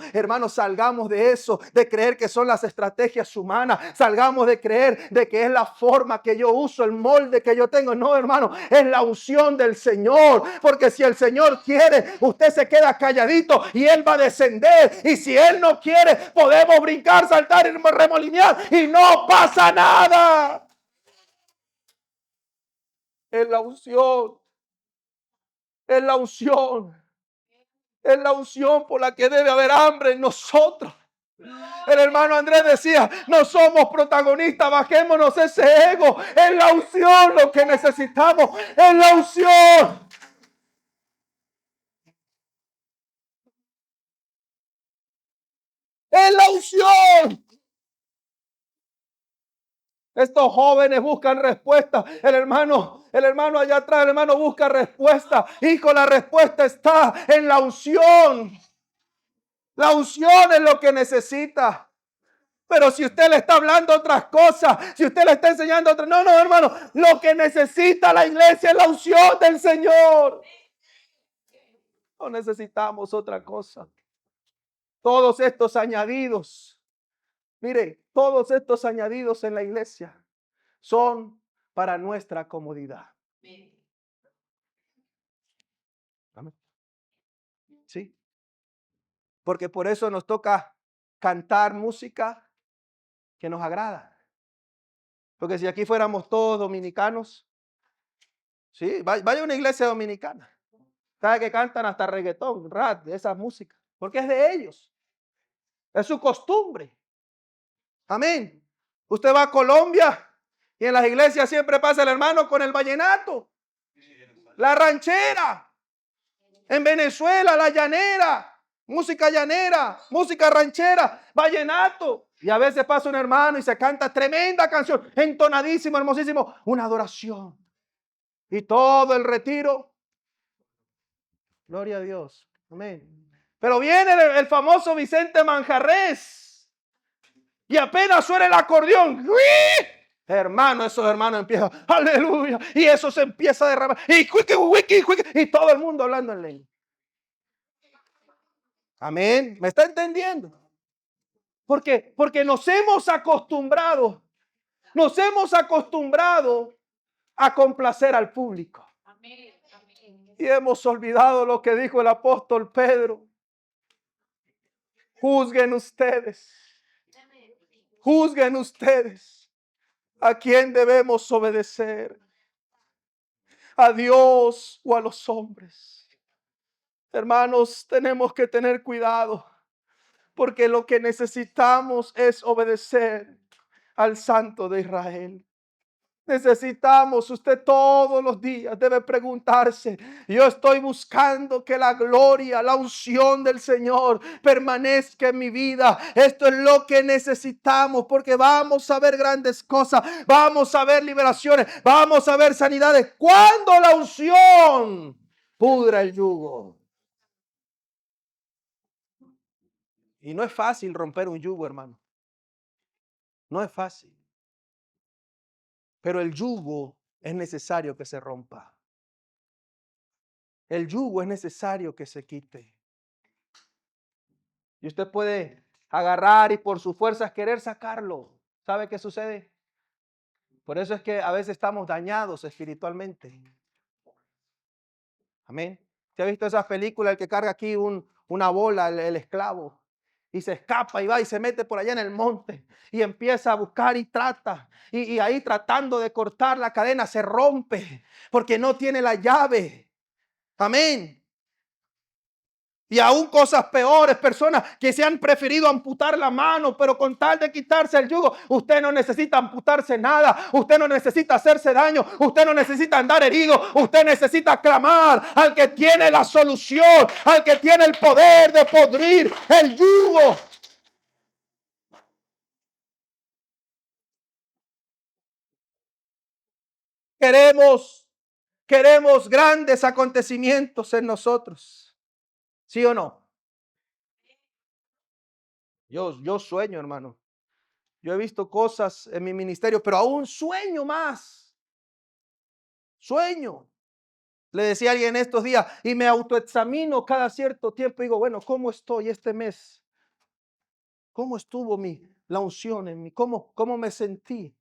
salgamos de eso, de creer que son las estrategias humanas. Salgamos de creer de que es la forma que yo uso, el molde que yo tengo. No, hermano, es la unción del Señor. Porque si el Señor quiere, usted se queda calladito y Él va a descender. Y si Él no quiere, podemos brincar, saltar y remolinear y no pasa nada. Es la unción. Es la unción. Es la unción por la que debe haber hambre en nosotros. El hermano Andrés decía, no somos protagonistas, bajémonos ese ego. Es la unción lo que necesitamos. Es la unción. Es la unción. Estos jóvenes buscan respuesta. El hermano allá atrás, el hermano busca respuesta. Hijo, la respuesta está en la unción. La unción es lo que necesita. Pero si usted le está hablando otras cosas, si usted le está enseñando otras... No, hermano. Lo que necesita la iglesia es la unción del Señor. No necesitamos otra cosa. Todos estos añadidos, mire, todos estos añadidos en la iglesia son para nuestra comodidad. Amén. Sí. Porque por eso nos toca cantar música que nos agrada. Porque si aquí fuéramos todos dominicanos, sí, vaya a una iglesia dominicana. Sabe que cantan hasta reggaetón, rap, esa música. Porque es de ellos. Es su costumbre. Amén. Usted va a Colombia y en las iglesias siempre pasa el hermano con el vallenato, la ranchera. En Venezuela, la llanera, música ranchera, vallenato. Y a veces pasa un hermano y se canta tremenda canción, entonadísimo, hermosísimo, una adoración. Y todo el retiro. Gloria a Dios. Amén. Pero viene el famoso Vicente Manjarres y apenas suena el acordeón. ¡Uy! Hermano, esos hermanos empiezan, aleluya, y eso se empieza a derramar, y todo el mundo hablando en lengua. Amén, ¿me está entendiendo? Porque nos hemos acostumbrado a complacer al público. Y hemos olvidado lo que dijo el apóstol Pedro. Juzguen ustedes a quién debemos obedecer, a Dios o a los hombres. Hermanos, tenemos que tener cuidado, porque lo que necesitamos es obedecer al Santo de Israel. Necesitamos, usted todos los días debe preguntarse, yo estoy buscando que la gloria, la unción del Señor permanezca en mi vida. Esto es lo que necesitamos, porque vamos a ver grandes cosas, vamos a ver liberaciones, vamos a ver sanidades. Cuando la unción pudra el yugo. Y no es fácil romper un yugo, hermano. No es fácil. Pero el yugo es necesario que se rompa. El yugo es necesario que se quite. Y usted puede agarrar y por sus fuerzas querer sacarlo. ¿Sabe qué sucede? Por eso es que a veces estamos dañados espiritualmente. Amén. ¿Te ha visto esas películas, el que carga aquí una bola, el esclavo? Y se escapa y va y se mete por allá en el monte y empieza a buscar y trata. Y ahí tratando de cortar la cadena se rompe porque no tiene la llave. Amén. Y aún cosas peores, personas que se han preferido amputar la mano, pero con tal de quitarse el yugo, usted no necesita amputarse nada, usted no necesita hacerse daño, usted no necesita andar herido, usted necesita clamar al que tiene la solución, al que tiene el poder de podrir el yugo. Queremos grandes acontecimientos en nosotros, ¿sí o no? Yo sueño, hermano. Yo he visto cosas en mi ministerio, pero aún sueño más. Sueño. Le decía a alguien estos días y me autoexamino cada cierto tiempo y digo, bueno, ¿cómo estoy este mes? ¿Cómo estuvo la unción en mí? ¿Cómo me sentí?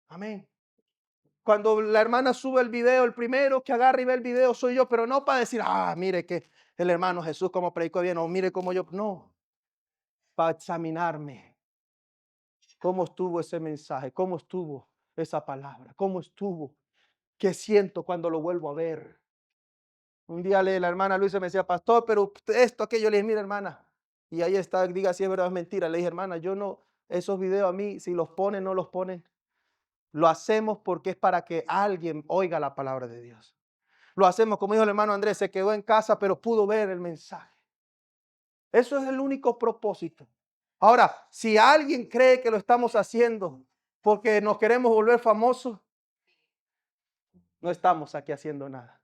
Amén. Cuando la hermana sube el video, el primero que agarra y ve el video soy yo, pero no para decir, mire que el hermano Jesús como predicó bien, o mire cómo yo, no, para examinarme. ¿Cómo estuvo ese mensaje? ¿Cómo estuvo esa palabra? ¿Cómo estuvo? ¿Qué siento cuando lo vuelvo a ver? Un día la hermana Luisa me decía, pastor, pero esto, aquello, le dije, mira hermana, y ahí está, diga si es verdad o es mentira. Le dije, hermana, yo no, esos videos a mí, si los ponen, no los ponen, lo hacemos porque es para que alguien oiga la palabra de Dios. Lo hacemos, como dijo el hermano Andrés, se quedó en casa, pero pudo ver el mensaje. Eso es el único propósito. Ahora, si alguien cree que lo estamos haciendo porque nos queremos volver famosos, no estamos aquí haciendo nada.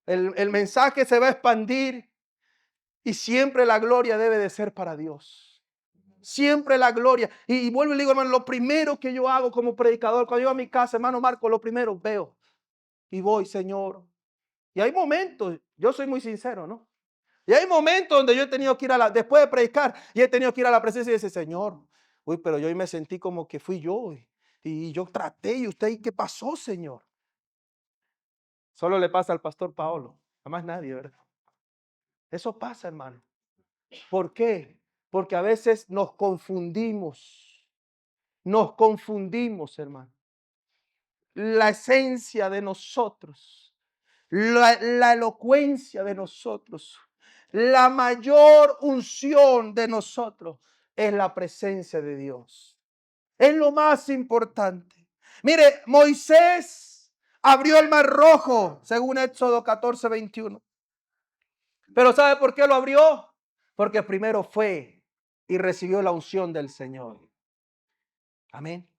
El mensaje se va a expandir y siempre la gloria debe de ser para Dios. Siempre la gloria. Y vuelvo y le digo, hermano, lo primero que yo hago como predicador, cuando yo a mi casa, hermano Marco, lo primero veo y voy, Señor. Y hay momentos, yo soy muy sincero, ¿no? Y hay momentos donde yo he tenido que ir después de predicar, y he tenido que ir a la presencia y decir, Señor, uy, pero yo hoy me sentí como que fui yo. Y yo traté, y usted, ¿y qué pasó, Señor? Solo le pasa al pastor Paolo, a más nadie, ¿verdad? Eso pasa, hermano. ¿Por qué? Porque a veces nos confundimos, hermano. La esencia de nosotros, la elocuencia de nosotros, la mayor unción de nosotros es la presencia de Dios. Es lo más importante. Mire, Moisés abrió el mar rojo, según Éxodo 14:21. Pero ¿sabe por qué lo abrió? Porque primero fue y recibió la unción del Señor. Amén.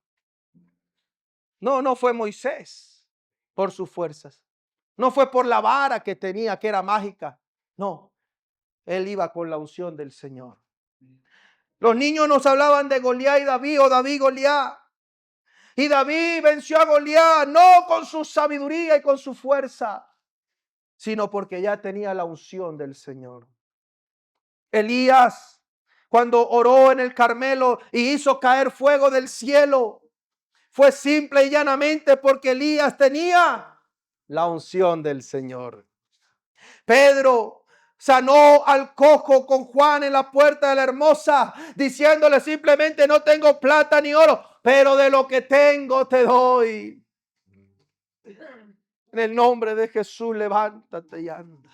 No fue Moisés por sus fuerzas. No fue por la vara que tenía, que era mágica. No, él iba con la unción del Señor. Los niños nos hablaban de Goliat y David, o David y Goliat. Y David venció a Goliat no con su sabiduría y con su fuerza, sino porque ya tenía la unción del Señor. Elías, cuando oró en el Carmelo y hizo caer fuego del cielo, fue simple y llanamente porque Elías tenía la unción del Señor. Pedro sanó al cojo con Juan en la puerta de la Hermosa, diciéndole simplemente, no tengo plata ni oro, pero de lo que tengo te doy. En el nombre de Jesús, levántate y anda.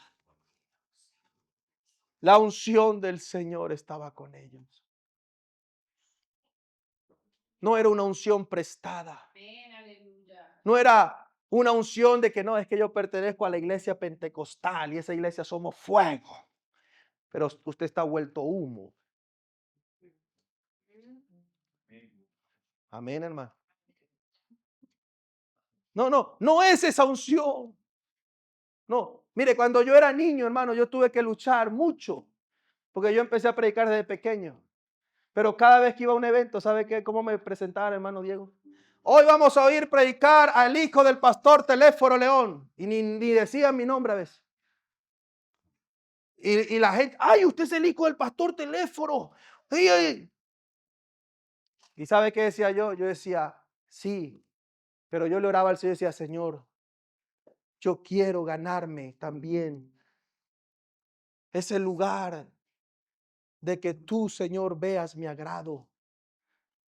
La unción del Señor estaba con ellos. No era una unción prestada. No era una unción de que no, es que yo pertenezco a la iglesia pentecostal y esa iglesia somos fuego. Pero usted está vuelto humo. Amén, hermano. No es esa unción. No, mire, cuando yo era niño, hermano, yo tuve que luchar mucho, porque yo empecé a predicar desde pequeño. Pero cada vez que iba a un evento, ¿sabe qué? ¿Cómo me presentaban, hermano Diego? Hoy vamos a oír predicar al hijo del pastor Teléforo León. Y ni decían mi nombre a veces. Y la gente, ay, usted es el hijo del pastor Teléfono. Ay, ay. ¿Y sabe qué decía yo? Yo decía, sí, pero yo le oraba al Señor y decía, Señor, yo quiero ganarme también ese lugar de que tú, Señor, veas mi agrado.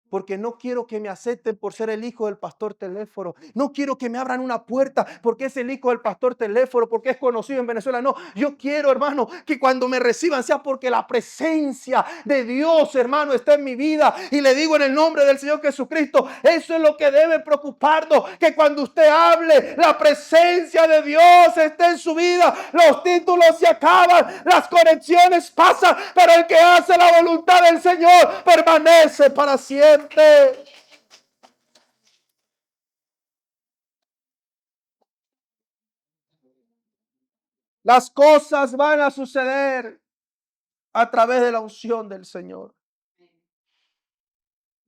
Porque no quiero que me acepten por ser el hijo del pastor Teléfono. No quiero que me abran una puerta porque es el hijo del pastor Teléfono, porque es conocido en Venezuela. No, yo quiero, hermano, que cuando me reciban sea porque la presencia de Dios, hermano, está en mi vida. Y le digo en el nombre del Señor Jesucristo, eso es lo que debe preocuparnos, que cuando usted hable, la presencia de Dios esté en su vida. Los títulos se acaban, las conexiones pasan, pero el que hace la voluntad del Señor permanece para siempre. Las cosas van a suceder a través de la unción del Señor.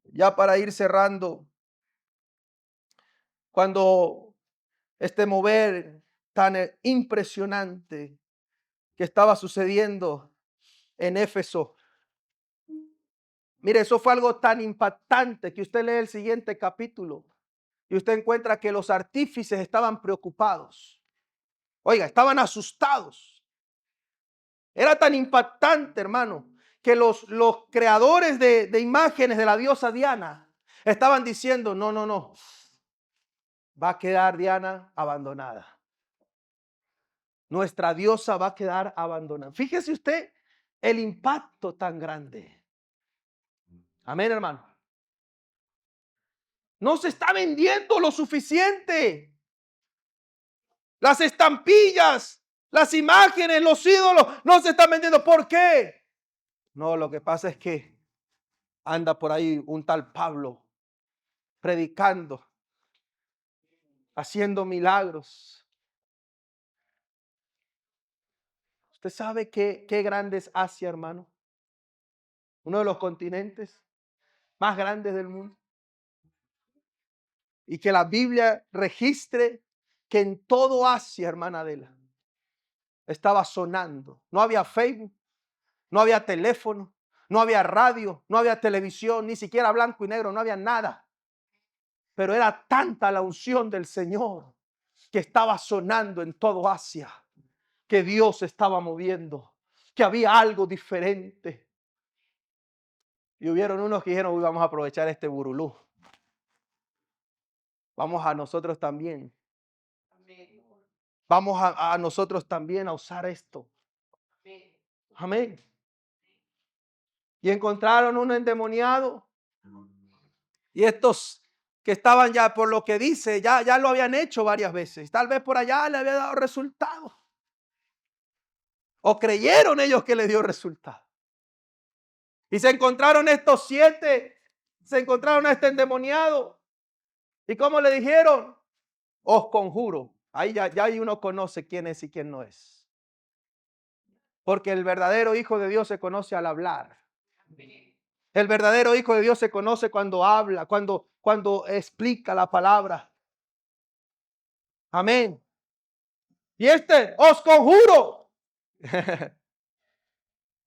Ya para ir cerrando, cuando este mover tan impresionante que estaba sucediendo en Éfeso, mire, eso fue algo tan impactante que usted lee el siguiente capítulo y usted encuentra que los artífices estaban preocupados. Oiga, estaban asustados. Era tan impactante, hermano, que los creadores de imágenes de la diosa Diana estaban diciendo, no, no, no, va a quedar Diana abandonada. Nuestra diosa va a quedar abandonada. Fíjese usted el impacto tan grande. Amén, hermano. No se está vendiendo lo suficiente. Las estampillas, las imágenes, los ídolos no se están vendiendo. ¿Por qué? No, lo que pasa es que anda por ahí un tal Pablo predicando, haciendo milagros. ¿Usted sabe qué grande es Asia, hermano? Uno de los continentes más grandes del mundo. Y que la Biblia registre que en todo Asia, hermana Adela, estaba sonando. No había Facebook, no había teléfono, no había radio, no había televisión, ni siquiera blanco y negro, no había nada. Pero era tanta la unción del Señor que estaba sonando en todo Asia, que Dios estaba moviendo, que había algo diferente. Y hubieron unos que dijeron, uy, vamos a aprovechar este burulú. Vamos a nosotros también. Vamos a nosotros también a usar esto. Amén. Y encontraron un endemoniado. Y estos que estaban ya, por lo que dice, ya lo habían hecho varias veces. Tal vez por allá le había dado resultado. O creyeron ellos que le dio resultado. Y se encontraron estos 7. Se encontraron a este endemoniado. ¿Y cómo le dijeron? Os conjuro. Ahí ya uno conoce quién es y quién no es. Porque el verdadero Hijo de Dios se conoce al hablar. El verdadero Hijo de Dios se conoce cuando habla, cuando explica la palabra. Amén. Y os conjuro.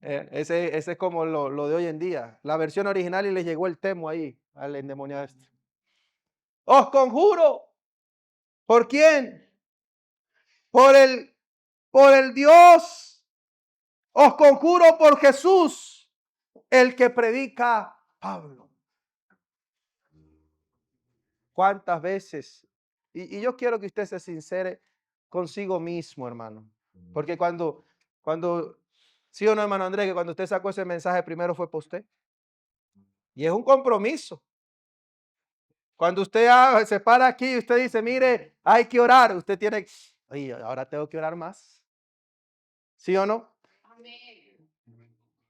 Ese es como lo de hoy en día. La versión original y le llegó el temo ahí al endemoniado este. Os conjuro. ¿Por quién? Por el Dios. Os conjuro por Jesús, el que predica Pablo. ¿Cuántas veces? Y yo quiero que usted se sincere consigo mismo, hermano. Porque cuando, sí o no, hermano Andrés, que cuando usted sacó ese mensaje primero fue para usted. Y es un compromiso. Cuando usted se para aquí y usted dice, mire, hay que orar, usted tiene, oye, ahora tengo que orar más. ¿Sí o no?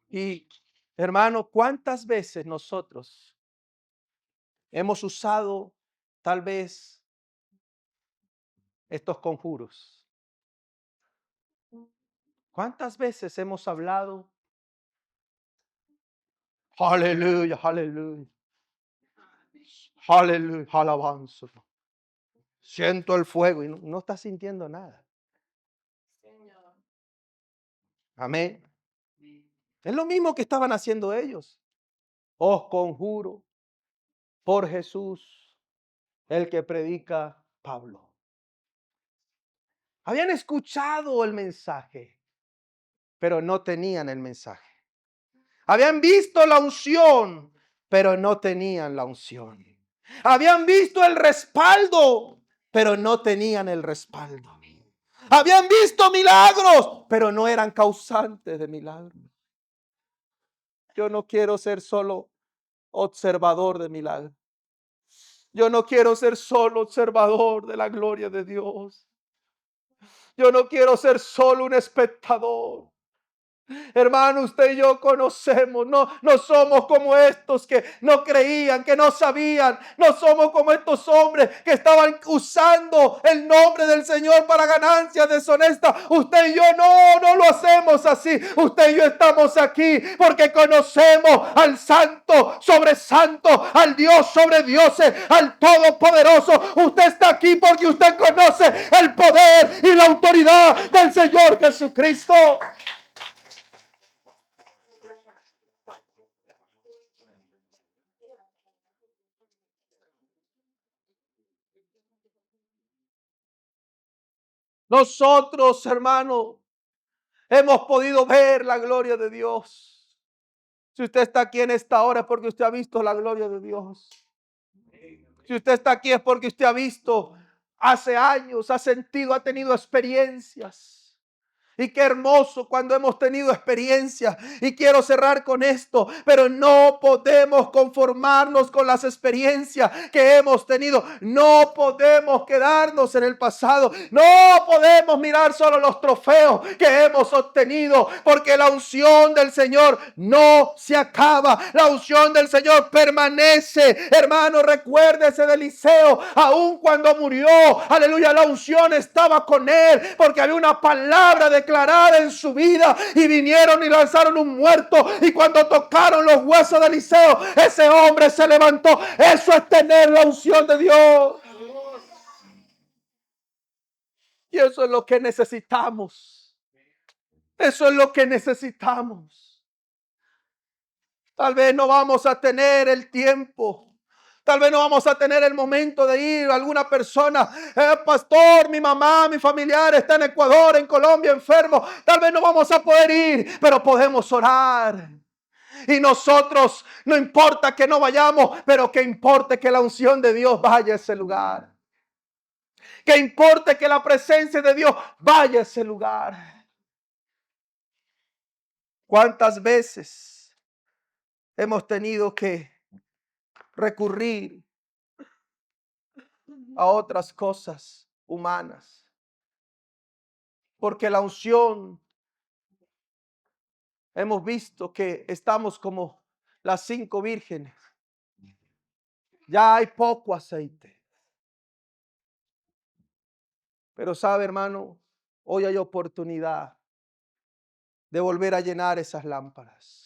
Y hermano, ¿cuántas veces nosotros hemos usado tal vez estos conjuros? ¿Cuántas veces hemos hablado? Aleluya, aleluya, aleluya, alabanza. Siento el fuego y no está sintiendo nada. Amén. Es lo mismo que estaban haciendo ellos. Os conjuro por Jesús, el que predica Pablo. Habían escuchado el mensaje, pero no tenían el mensaje. Habían visto la unción, pero no tenían la unción. Habían visto el respaldo, pero no tenían el respaldo. Habían visto milagros, pero no eran causantes de milagros. Yo no quiero ser solo observador de milagros. Yo no quiero ser solo observador de la gloria de Dios. Yo no quiero ser solo un espectador. Hermano, usted y yo conocemos, no somos como estos que no creían, que no sabían, no somos como estos hombres que estaban usando el nombre del Señor para ganancias deshonestas. Usted y yo no lo hacemos así. Usted y yo estamos aquí porque conocemos al santo sobre santo, al Dios sobre dioses, al todopoderoso. Usted está aquí porque usted conoce el poder y la autoridad del Señor Jesucristo. Nosotros, hermano, hemos podido ver la gloria de Dios. Si usted está aquí en esta hora es porque usted ha visto la gloria de Dios. Si usted está aquí es porque usted ha visto hace años, ha sentido, ha tenido experiencias. Y qué hermoso cuando hemos tenido experiencias. Y quiero cerrar con esto. Pero no podemos conformarnos con las experiencias que hemos tenido. No podemos quedarnos en el pasado. No podemos mirar solo los trofeos que hemos obtenido. Porque la unción del Señor no se acaba. La unción del Señor permanece. Hermano, recuérdese de Eliseo. Aun cuando murió, aleluya, la unción estaba con él. Porque había una palabra declarada en su vida. Y vinieron y lanzaron un muerto. Y cuando tocaron los huesos de Eliseo, ese hombre se levantó. Eso es tener la unción de Dios. Y eso es lo que necesitamos. Eso es lo que necesitamos. Tal vez no vamos a tener el tiempo. Tal vez no vamos a tener el momento de ir a alguna persona. Pastor, mi mamá, mi familiar está en Ecuador, en Colombia, enfermo. Tal vez no vamos a poder ir, pero podemos orar. Y nosotros, no importa que no vayamos, pero que importe que la unción de Dios vaya a ese lugar. Que importe que la presencia de Dios vaya a ese lugar. ¿Cuántas veces hemos tenido que recurrir a otras cosas humanas? Porque la unción, hemos visto que estamos como las 5 vírgenes. Ya hay poco aceite. Pero sabe, hermano, hoy hay oportunidad de volver a llenar esas lámparas.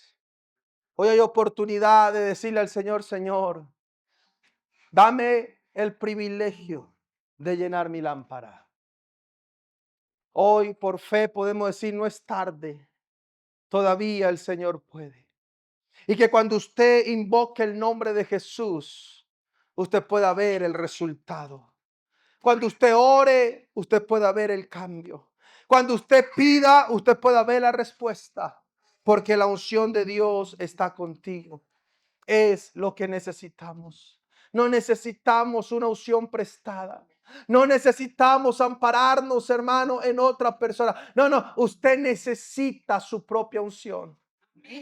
Hoy hay oportunidad de decirle al Señor, Señor, dame el privilegio de llenar mi lámpara. Hoy por fe podemos decir, no es tarde. Todavía el Señor puede. Y que cuando usted invoque el nombre de Jesús, usted pueda ver el resultado. Cuando usted ore, usted pueda ver el cambio. Cuando usted pida, usted pueda ver la respuesta. Porque la unción de Dios está contigo. Es lo que necesitamos. No necesitamos una unción prestada. No necesitamos ampararnos, hermano, en otra persona. No, usted necesita su propia unción.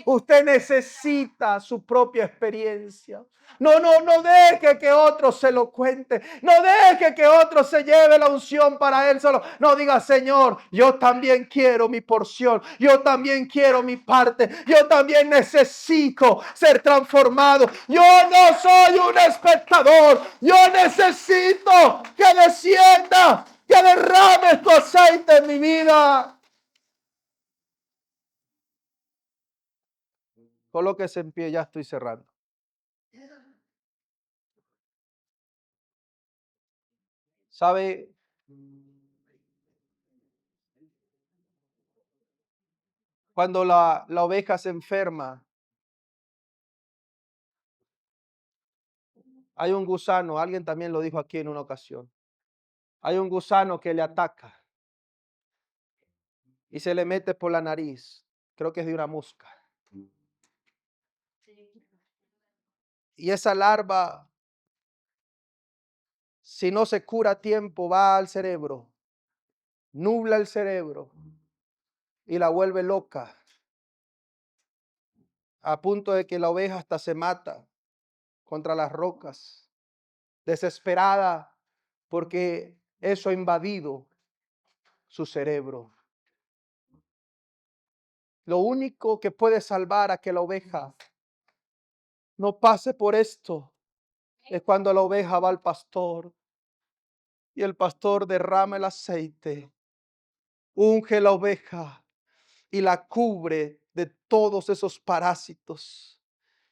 Usted necesita su propia experiencia. No deje que otro se lo cuente. No deje que otro se lleve la unción para él solo. No diga, Señor, yo también quiero mi porción. Yo también quiero mi parte. Yo también necesito ser transformado. Yo no soy un espectador. Yo necesito que descienda, que derrame tu aceite en mi vida. Colóquese en pie, ya estoy cerrando. ¿Sabe? Cuando la oveja se enferma, hay un gusano, alguien también lo dijo aquí en una ocasión. Hay un gusano que le ataca y se le mete por la nariz. Creo que es de una mosca. Y esa larva, si no se cura a tiempo, va al cerebro, nubla el cerebro y la vuelve loca, a punto de que la oveja hasta se mata contra las rocas, desesperada porque eso ha invadido su cerebro. Lo único que puede salvar a que la oveja no pase por esto es cuando la oveja va al pastor y el pastor derrama el aceite, unge la oveja y la cubre de todos esos parásitos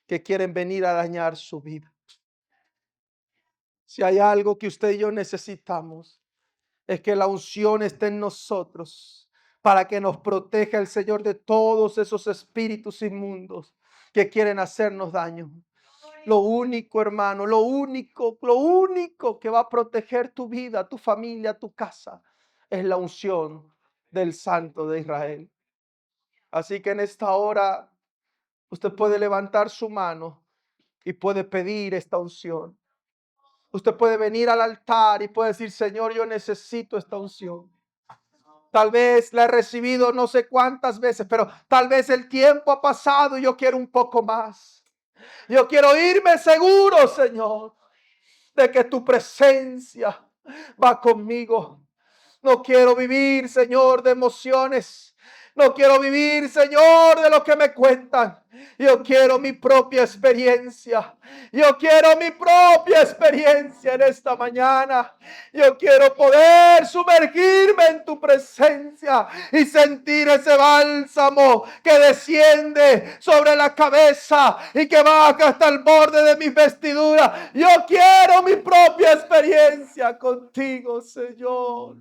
que quieren venir a dañar su vida. Si hay algo que usted y yo necesitamos, es que la unción esté en nosotros para que nos proteja el Señor de todos esos espíritus inmundos que quieren hacernos daño. Lo único, hermano, lo único que va a proteger tu vida, tu familia, tu casa, es la unción del Santo de Israel. Así que en esta hora usted puede levantar su mano y puede pedir esta unción. Usted puede venir al altar y puede decir, Señor, yo necesito esta unción. Tal vez la he recibido no sé cuántas veces, pero tal vez el tiempo ha pasado y yo quiero un poco más. Yo quiero irme seguro, Señor, de que tu presencia va conmigo. No quiero vivir, Señor, de emociones. No quiero vivir, Señor, de lo que me cuentan. Yo quiero mi propia experiencia. Yo quiero mi propia experiencia en esta mañana. Yo quiero poder sumergirme en tu presencia y sentir ese bálsamo que desciende sobre la cabeza y que baja hasta el borde de mis vestiduras. Yo quiero mi propia experiencia contigo, Señor.